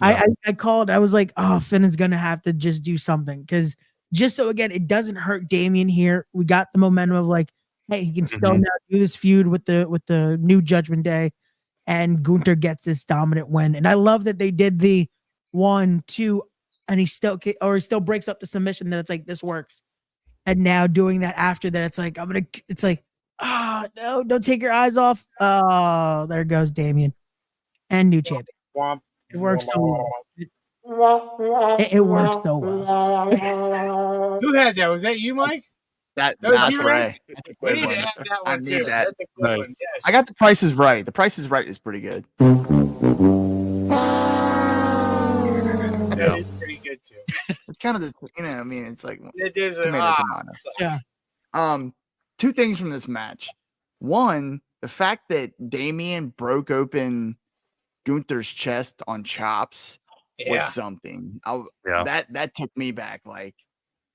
I called. I was like, oh, Finn is gonna have to just do something because just so again, it doesn't hurt Damian here. We got the momentum of like, hey, he can still Mhm. now do this feud with the new Judgment Day, and Gunther gets this dominant win. And I love that they did the 1, 2, and he still breaks up the submission. That it's like this works, and now doing that after that, it's like it's like, no, don't take your eyes off. Oh, there goes Damian, and new champion. Womp. It works so well. It works so well. Who had that? Was that you, Mike? That's you, Ray? right. That's a We good need to one. have that I one need too. that. That's a good Right. one. Yes. I got The Price is Right. The Price is Right is pretty good. That is pretty good too. It's kind of this, I mean, it's like It is tomato, tomato. Yeah. Two things from this match. One, the fact that Damian broke open Gunther's chest on chops was something. Yeah. That took me back, like,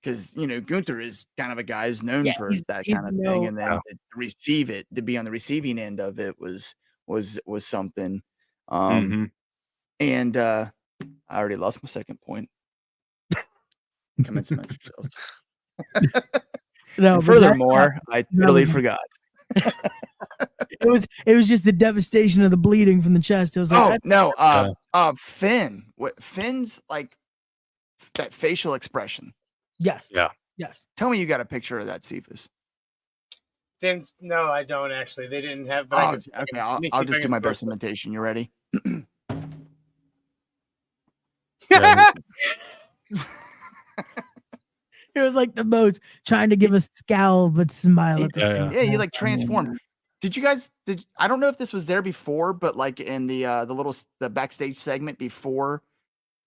because Gunther is kind of a guy who's known for he's that kind of no- thing, and then to receive it, to be on the receiving end of it was something. Mhm. And I already lost my second point. Commencement yourselves. No, And but furthermore, I totally no. forgot. it was just the devastation of the bleeding from the chest. It was like, No, Finn. Finn's like that facial expression. yes, Yeah. yes. Tell me you got a picture of that, Cephas. Then no, I don't actually. They didn't have. But I can see- Okay, let me see I'll if I just do can my search best it. imitation. You ready? Yeah. It was like the most trying to give a scowl but smile at the Yeah, same Yeah, he time. like transformed. Did you guys? I don't know if this was there before, but like in the backstage segment before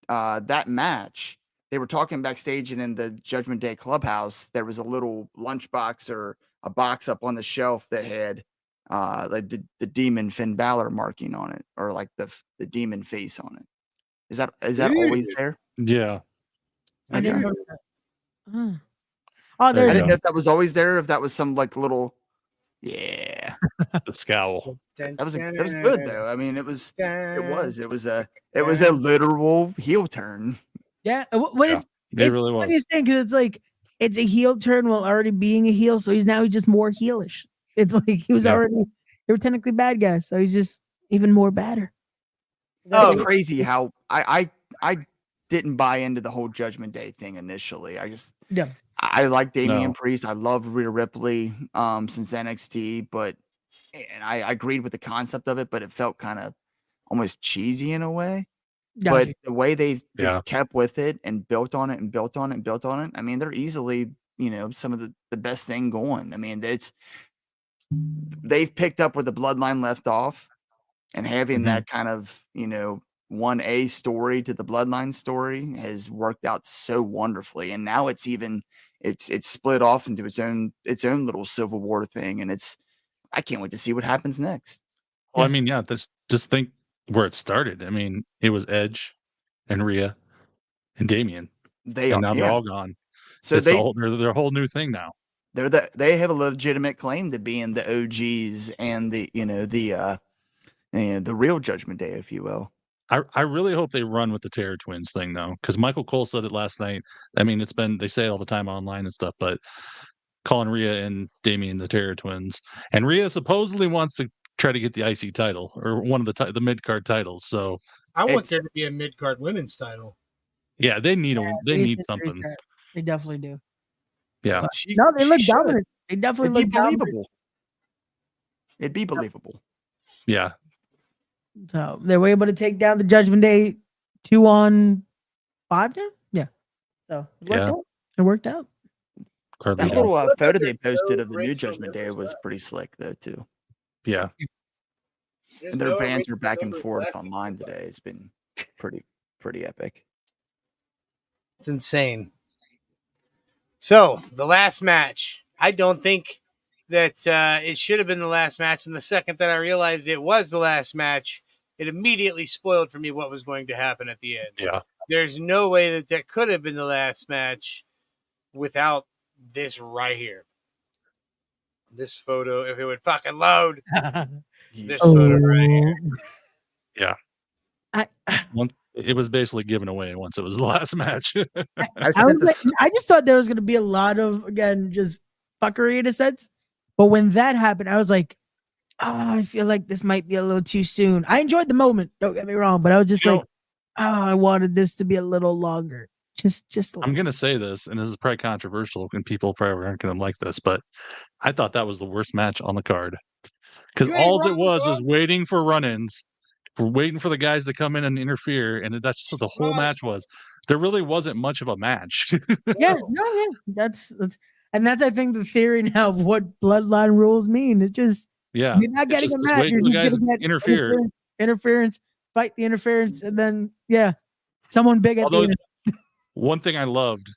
that match, they were talking backstage, and in the Judgment Day clubhouse, there was a little lunchbox or a box up on the shelf that had like the demon Finn Balor marking on it, or like the demon face on it. Is that always there? Yeah. I didn't Okay. know that. Huh. Oh, There there I you you didn't go. know if that was always there, or if that was some like little. Yeah, The scowl. that was good though. I mean, it was a literal heel turn. Yeah, when Yeah, it's It really was. funniest thing because it's like it's a heel turn while already being a heel, so he's just more heelish. It's like he was Yeah. already they were technically bad guys, so he's just even more badder. It's crazy how I didn't buy into the whole Judgment Day thing initially. Yeah. I like Damian No. Priest. I love Rhea Ripley since NXT, and I agreed with the concept of it, but it felt kind of almost cheesy in a way. Gotcha. But the way they've Yeah. just kept with it and built on it and built on it and built on it, I mean, they're easily, some of the best thing going. I mean, they've picked up where the bloodline left off, and having Mhm. that kind of, 1A story to the bloodline story has worked out so wonderfully. And now it's split off into its own little Civil War thing. And I can't wait to see what happens next. Well, I mean, yeah, just think where it started. I mean, it was Edge and Rhea and Damian, and now they're all gone. So It's all they're a whole new thing now. they have a legitimate claim to being the OGs and the real Judgment Day, if you will. I really hope they run with the Terror Twins thing though, because Michael Cole said it last night. I mean, they say it all the time online and stuff, but calling Rhea and Damian the Terror Twins, and Rhea supposedly wants to try to get the IC title or one of the mid card titles. So I want there to be a mid card women's title. yeah, they need something. They definitely do. Yeah. No, they look dominant. They definitely It'd be look believable. dominant. It'd be believable. Yeah. So they were able to take down the Judgment Day 2-on-5 now? Yeah. So it worked out. That little photo they posted of the new Judgment Day was pretty slick, though, too. Yeah. And their banter back and forth online today has been pretty epic. It's insane. So, the last match. I don't think that it should have been the last match. And the second that I realized it was the last match, it immediately spoiled for me what was going to happen at the end. Yeah. There's no way that could have been the last match without this right here. This photo, if it would fucking load. This photo right here. Yeah. It was basically given away once it was the last match. I just thought there was going to be a lot of, again, just fuckery in a sense. But when that happened, I was like, I feel like this might be a little too soon. I enjoyed the moment, don't get me wrong, but I was just I wanted this to be a little longer. Just I'm going to say this, and this is probably controversial, and people probably aren't going to like this, but I thought that was the worst match on the card. Because all it was waiting for run-ins. We're waiting for the guys to come in and interfere, and that's just what the whole match was. There really wasn't much of a match. That's I think the theory now of what bloodline rules mean. It's just you're not getting a match. You're just getting that interference, fight the interference, and then someone big at the end. One thing I loved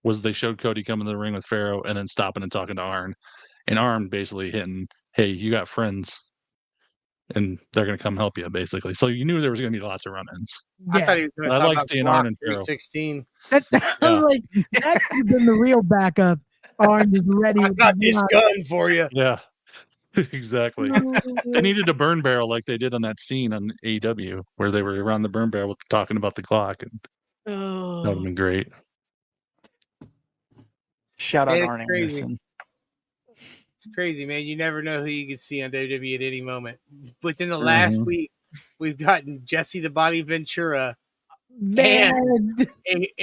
was they showed Cody coming to the ring with Pharaoh and then stopping and talking to Arn, and Arn basically hitting, "Hey, you got friends." And they're going to come help you, basically. So you knew there was going to be lots of run-ins. I thought he was going to talk about seeing Arn and Pharaoh. 316. I was like, that could have been the real backup. Arn is ready. I got this gun for you. Yeah, exactly. They needed a burn barrel like they did on that scene on AEW where they were around the burn barrel talking about the clock. And that would have been great. Shout out Arn Anderson. It's crazy, man. You never know who you could see on WWE at any moment. Within the last week, we've gotten Jesse the Body Ventura and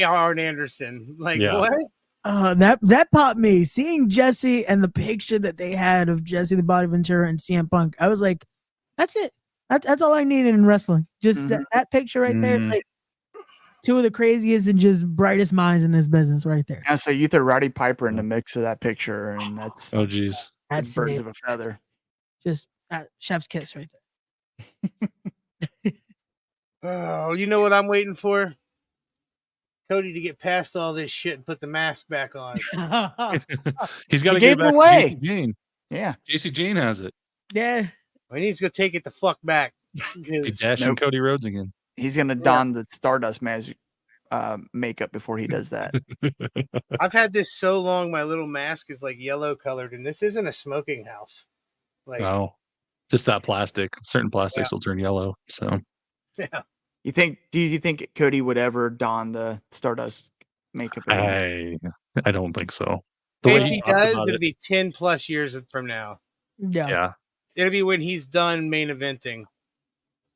Arn Anderson. Like, what? That popped me. Seeing Jesse and the picture that they had of Jesse the Body Ventura and CM Punk, I was like, that's it. That's all I needed in wrestling. Just that picture right there. Like, two of the craziest and just brightest minds in this business right there. Yeah, so you throw Roddy Piper in the mix of that picture, and that's that's birds of a feather. Just chef's kiss right there. Oh, you know what I'm waiting for? Cody to get past all this shit and put the mask back on. He's got to give it back away. to JC Jane. Yeah, JC Jane has it. Yeah, he needs to go take it the fuck back. He's dashing Cody Rhodes again. He's gonna don the Stardust magic makeup before he does that. I've had this so long, my little mask is like yellow colored, and this isn't a smoking house. Like, no, just that plastic. Certain plastics will turn yellow. So, yeah. Do you think Cody would ever don the Stardust makeup again? I don't think so. If he does, it'll be 10 plus years from now. Yeah. It'll be when he's done main eventing.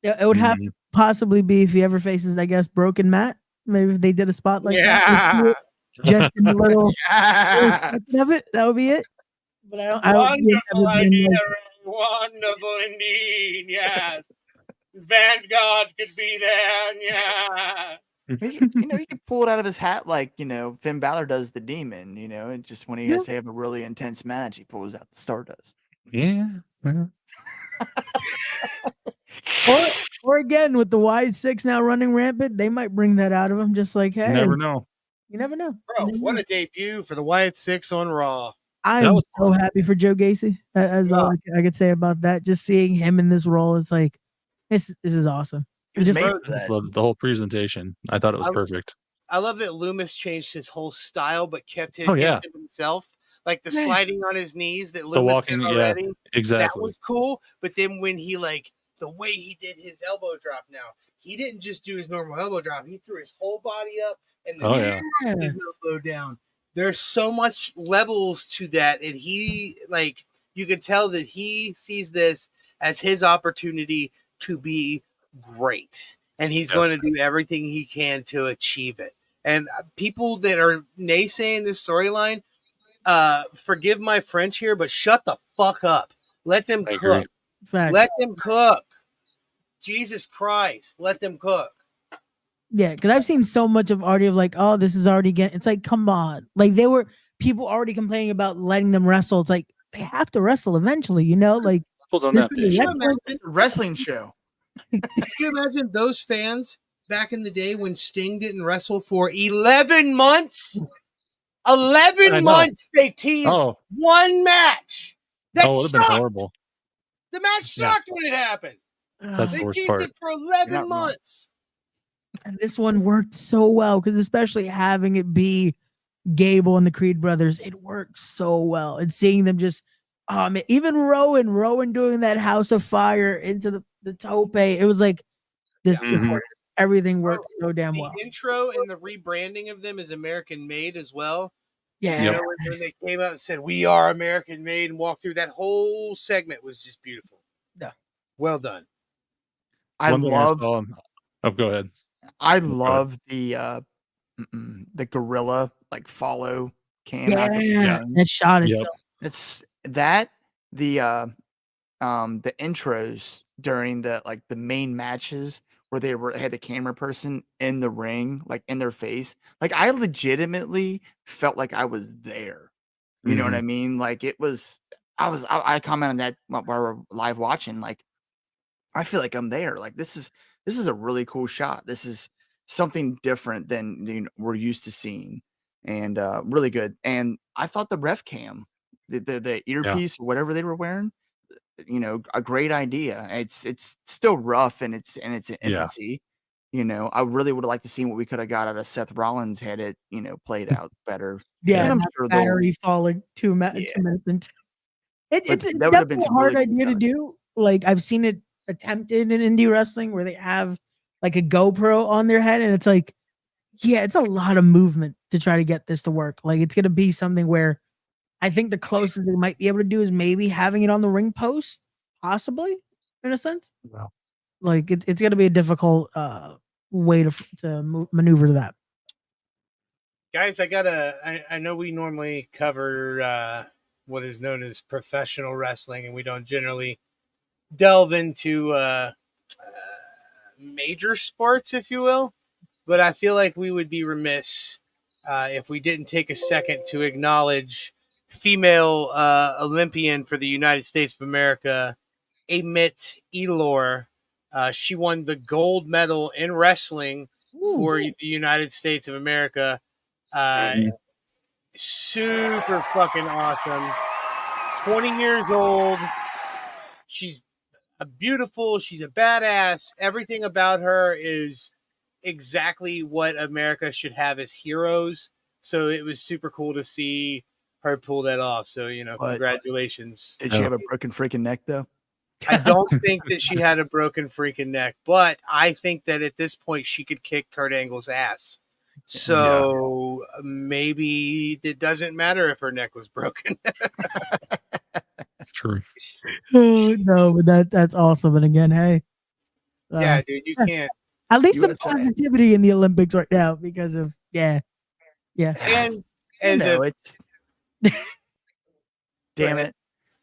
Yeah, it would have to possibly be if he ever faces, I guess, Broken Matt. Maybe if they did a spot like that. Just in a little of it, that would be it. But I don't. Wonderful idea, wonderful indeed. Yes. Vanguard could be there. Yeah. He could pull it out of his hat like, Finn Balor does the Demon, and just when he has to have a really intense match, he pulls out the Stardust. Yeah. Well, Or again, with the wide six now running rampant, they might bring that out of him. Just like, hey, you never know. You never know. Bro, what a debut for the Wyatt Six on Raw. I That am was so happy for Joe Gacy. As all I could say about that. Just seeing him in this role, it's like, this is awesome. He was Just- made I for just that. loved the whole presentation. I thought it was perfect. I love that Loomis changed his whole style, but kept his Oh, yeah. hits of himself. Like the sliding on his knees that The Loomis walking, did yeah, already. That exactly. was cool. But then when he the way he did his elbow drop now, he didn't just do his normal elbow drop. He threw his whole body up and then Oh, yeah. his elbow down. There's so much levels to that. And he, you could tell that he sees this as his opportunity to be great. And he's going to do everything he can to achieve it. And people that are naysaying this storyline, forgive my French here, but shut the fuck up. Let them I cook. agree. Facts. Let them cook. Jesus Christ, let them cook. Yeah, because I've seen so much of already of like, oh, this is already getting. It's like, come on, like they were people already complaining about letting them wrestle. It's like they have to wrestle eventually, Like People don't this have could be patience. excellent. It's a wrestling show. Can you imagine those fans back in the day when Sting didn't wrestle for 11 months? 11 months they teased one match. That It would have been sucked. horrible. The match sucked when it happened. That's They the worst teased part. it for You're 11 not wrong. months. And this one worked so well because especially having it be Gable and the Creed brothers, it worked so well. And seeing them just, even Rowan doing that House of Fire into the tope, it was like this. Mhm. Everything worked so damn well. The intro and the rebranding of them is American made as well. Yeah, You know, when they came out and said, "We are American made," and walked through that whole segment was just beautiful. Yeah. Well done. I One thing love saw, go ahead. I love the gorilla follow cam. Yeah, that shot is Yep. so It's that the intros during the main matches where they had the camera person in the ring, in their face. I legitimately felt like I was there. You know what I mean? It was. I commented on that while we were live watching. I feel like I'm there. This is a really cool shot. This is something different than we're used to seeing, and really good. And I thought the ref cam, the earpiece or whatever they were wearing, a great idea. It's still rough and it's infancy. I really would have liked to see what we could have got out of Seth Rollins had it played out better. yeah. And I'm that sure they'll. battery falling 2 minutes. 2 minutes into it's that would have been definitely a some hard really cool idea to shots. do. I've seen it attempted in indie wrestling where they have a GoPro on their head, and it's it's a lot of movement to try to get this to work. It's gonna be something where I think the closest they might be able to do is maybe having it on the ring post, possibly in a sense. Wow. It's gonna be a difficult way to maneuver that. Guys, I know we normally cover what is known as professional wrestling, and we don't generally delve into major sports, if you will. But I feel like we would be remiss if we didn't take a second to acknowledge female Olympian for the United States of America, Amit Elor. She won the gold medal in wrestling for the United States of America. Super fucking awesome. 20 years old. She's beautiful. She's a badass. Everything about her is exactly what America should have as heroes. So it was super cool to see her pull that off. So, congratulations. Did she have a broken freaking neck though? I don't think that she had a broken freaking neck, but I think that at this point she could kick Kurt Angle's ass. So maybe it doesn't matter if her neck was broken. True. Oh, no, but that's awesome. And again, hey, Yeah, dude, you can't. at least some USA. positivity in the Olympics right now because of And as it's damn it.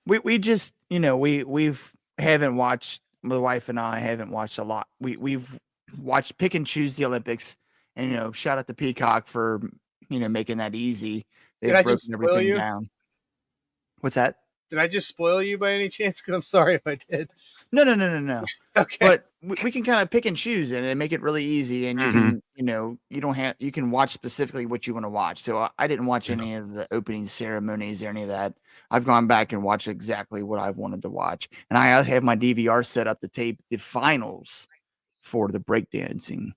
We just we haven't watched my wife and I haven't watched a lot. We've watched pick and choose the Olympics, and shout out to Peacock for making that easy. Did They've I just broken spoil everything you? down. What's that? Did I just spoil you by any chance? Because I'm sorry if I did. No. Okay. But we can kind of pick and choose it and make it really easy. And you can, you can watch specifically what you want to watch. So I didn't watch any of the opening ceremonies or any of that. I've gone back and watched exactly what I wanted to watch. And I have my DVR set up to tape the finals for the breakdancing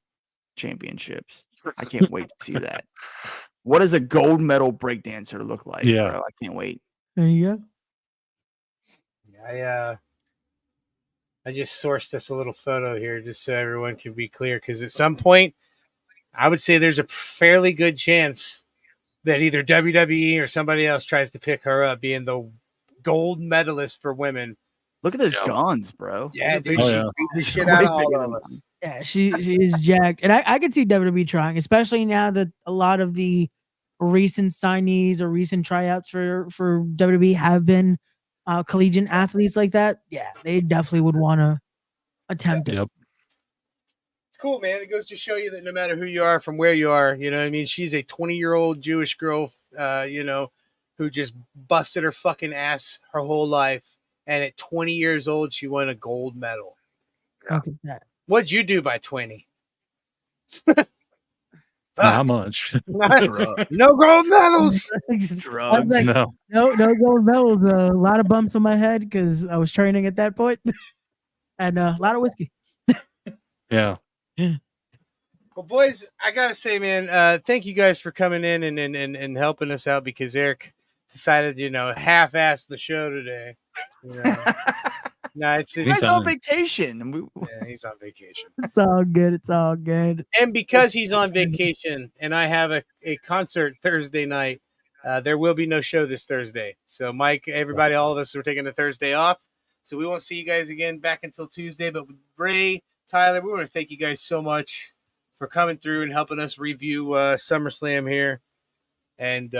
championships. I can't wait to see that. What does a gold medal breakdancer look like, Yeah. bro? I can't wait. There you go. I just sourced us a little photo here just so everyone can be clear, because at some point, I would say there's a fairly good chance that either WWE or somebody else tries to pick her up, being the gold medalist for women. Look at those guns, bro. Yeah, dude, Oh, she yeah. beat the She's shit way out of all bigger of than us. mine. Yeah, she is jacked, and I could see WWE trying, especially now that a lot of the recent signees or recent tryouts for WWE have been collegiate athletes like that. Yeah, they definitely would want to attempt it. Yep. It's cool, man. It goes to show you that no matter who you are, from where you are, you know what I mean? She's a 20-year-old Jewish girl, who just busted her fucking ass her whole life. And at 20 years old, she won a gold medal. Look at that. What'd you do by 20? Not much. No gold medals. Drugs. Like, No. no gold medals. A lot of bumps on my head because I was training at that point, and a lot of whiskey. Yeah. Well, boys, I gotta say, man, thank you guys for coming in and helping us out, because Eric decided, half-ass the show today. No, it's He's on vacation. yeah, he's on vacation. It's all good. It's all good. And because he's on vacation and I have a concert Thursday night, there will be no show this Thursday. So, Mike, everybody, all of us are taking the Thursday off. So we won't see you guys again back until Tuesday. But Ray, Tyler, we want to thank you guys so much for coming through and helping us review SummerSlam here. And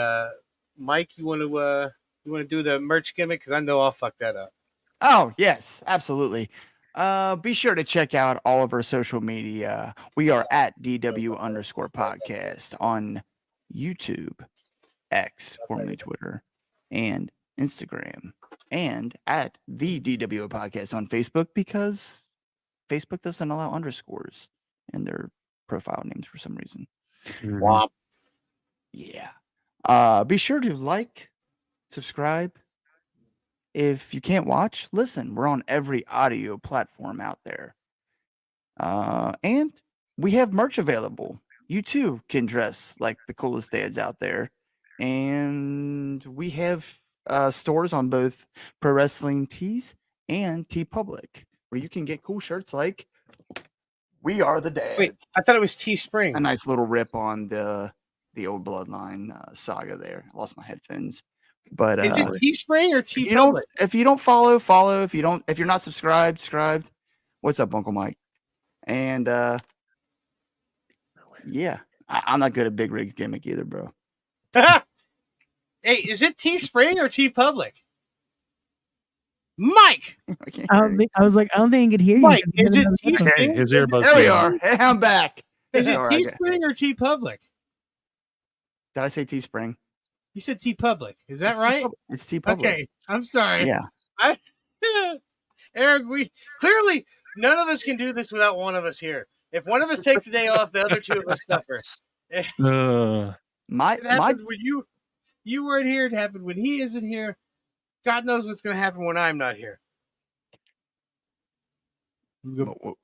Mike, you want to do the merch gimmick? Because I know I'll fuck that up. Oh, yes, absolutely. Be sure to check out all of our social media. We are at DW_podcast on YouTube, X, formerly Twitter, and Instagram, and at the DWO podcast on Facebook, because Facebook doesn't allow underscores in their profile names for some reason. Womp. Yeah. Be sure to like, subscribe. If you can't watch, listen. We're on every audio platform out there. And we have merch available. You too can dress like the coolest dads out there. And we have stores on both Pro Wrestling Tees and TeePublic, where you can get cool shirts like "We Are the Dads." Wait, I thought it was Teespring. A nice little rip on the old Bloodline saga there. I lost my headphones. But is it Teespring or if you don't follow. If you're not subscribed. What's up, Uncle Mike? And yeah, I'm not good at big rig gimmick either, bro. Hey, is it Teespring or TeePublic? Mike, I can't I hear don't you. think I was like, I don't think he could hear you. Mike, is it Teespring? Hey, his earbuds. There we are. Hey, I'm back. Is it All right, okay. Teespring or TeePublic? Did I say Teespring? You said TeePublic. Is that It's right? It's TeePublic. Okay, I'm sorry. Yeah. Eric, we clearly none of us can do this without one of us here. If one of us takes a day off, the other two of us suffer. It My happened when you weren't here. It happened when he isn't here. God knows what's going to happen when I'm not here. You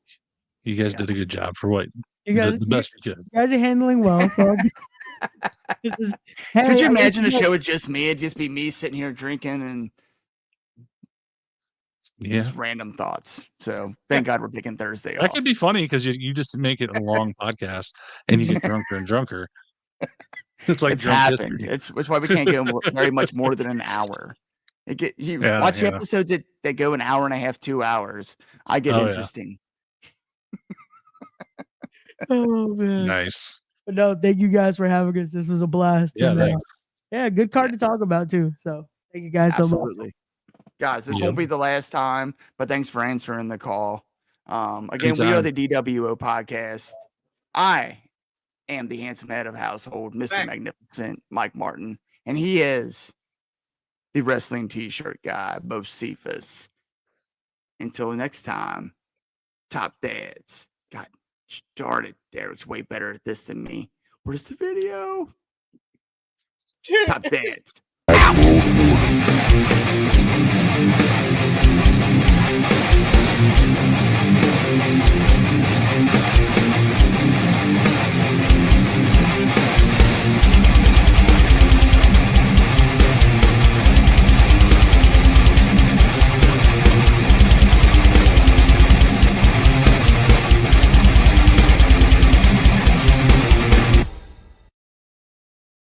guys did a good job for what You guys, the best you could. you guys are handling well. So Could you imagine a show with just me? It'd just be me sitting here drinking and Yeah, just random thoughts. So thank God we're picking Thursday that off. could be funny because you just make it a long podcast and you get drunker and drunker. It's like It's drunk happened. history. It's why we can't go very much more than an hour. Yeah, Watch the yeah. episodes that go an hour and a half, 2 hours. I get Oh, yeah. interesting. Oh man. Nice. But no, thank you guys for having us. This was a blast. Yeah, And, thanks. yeah, good card to talk about too. So thank you guys so much. Absolutely. Guys, this Yep. won't be the last time, but thanks for answering the call. Again, we are Anytime. the dWo podcast. I am the handsome head of household, Mr. Back. Magnificent Mike Martin, and he is the wrestling t-shirt guy, Bo Cephas. Until next time, top dads. God darn it, Derek's way better at this than me. Where's the video? Top dads. Out.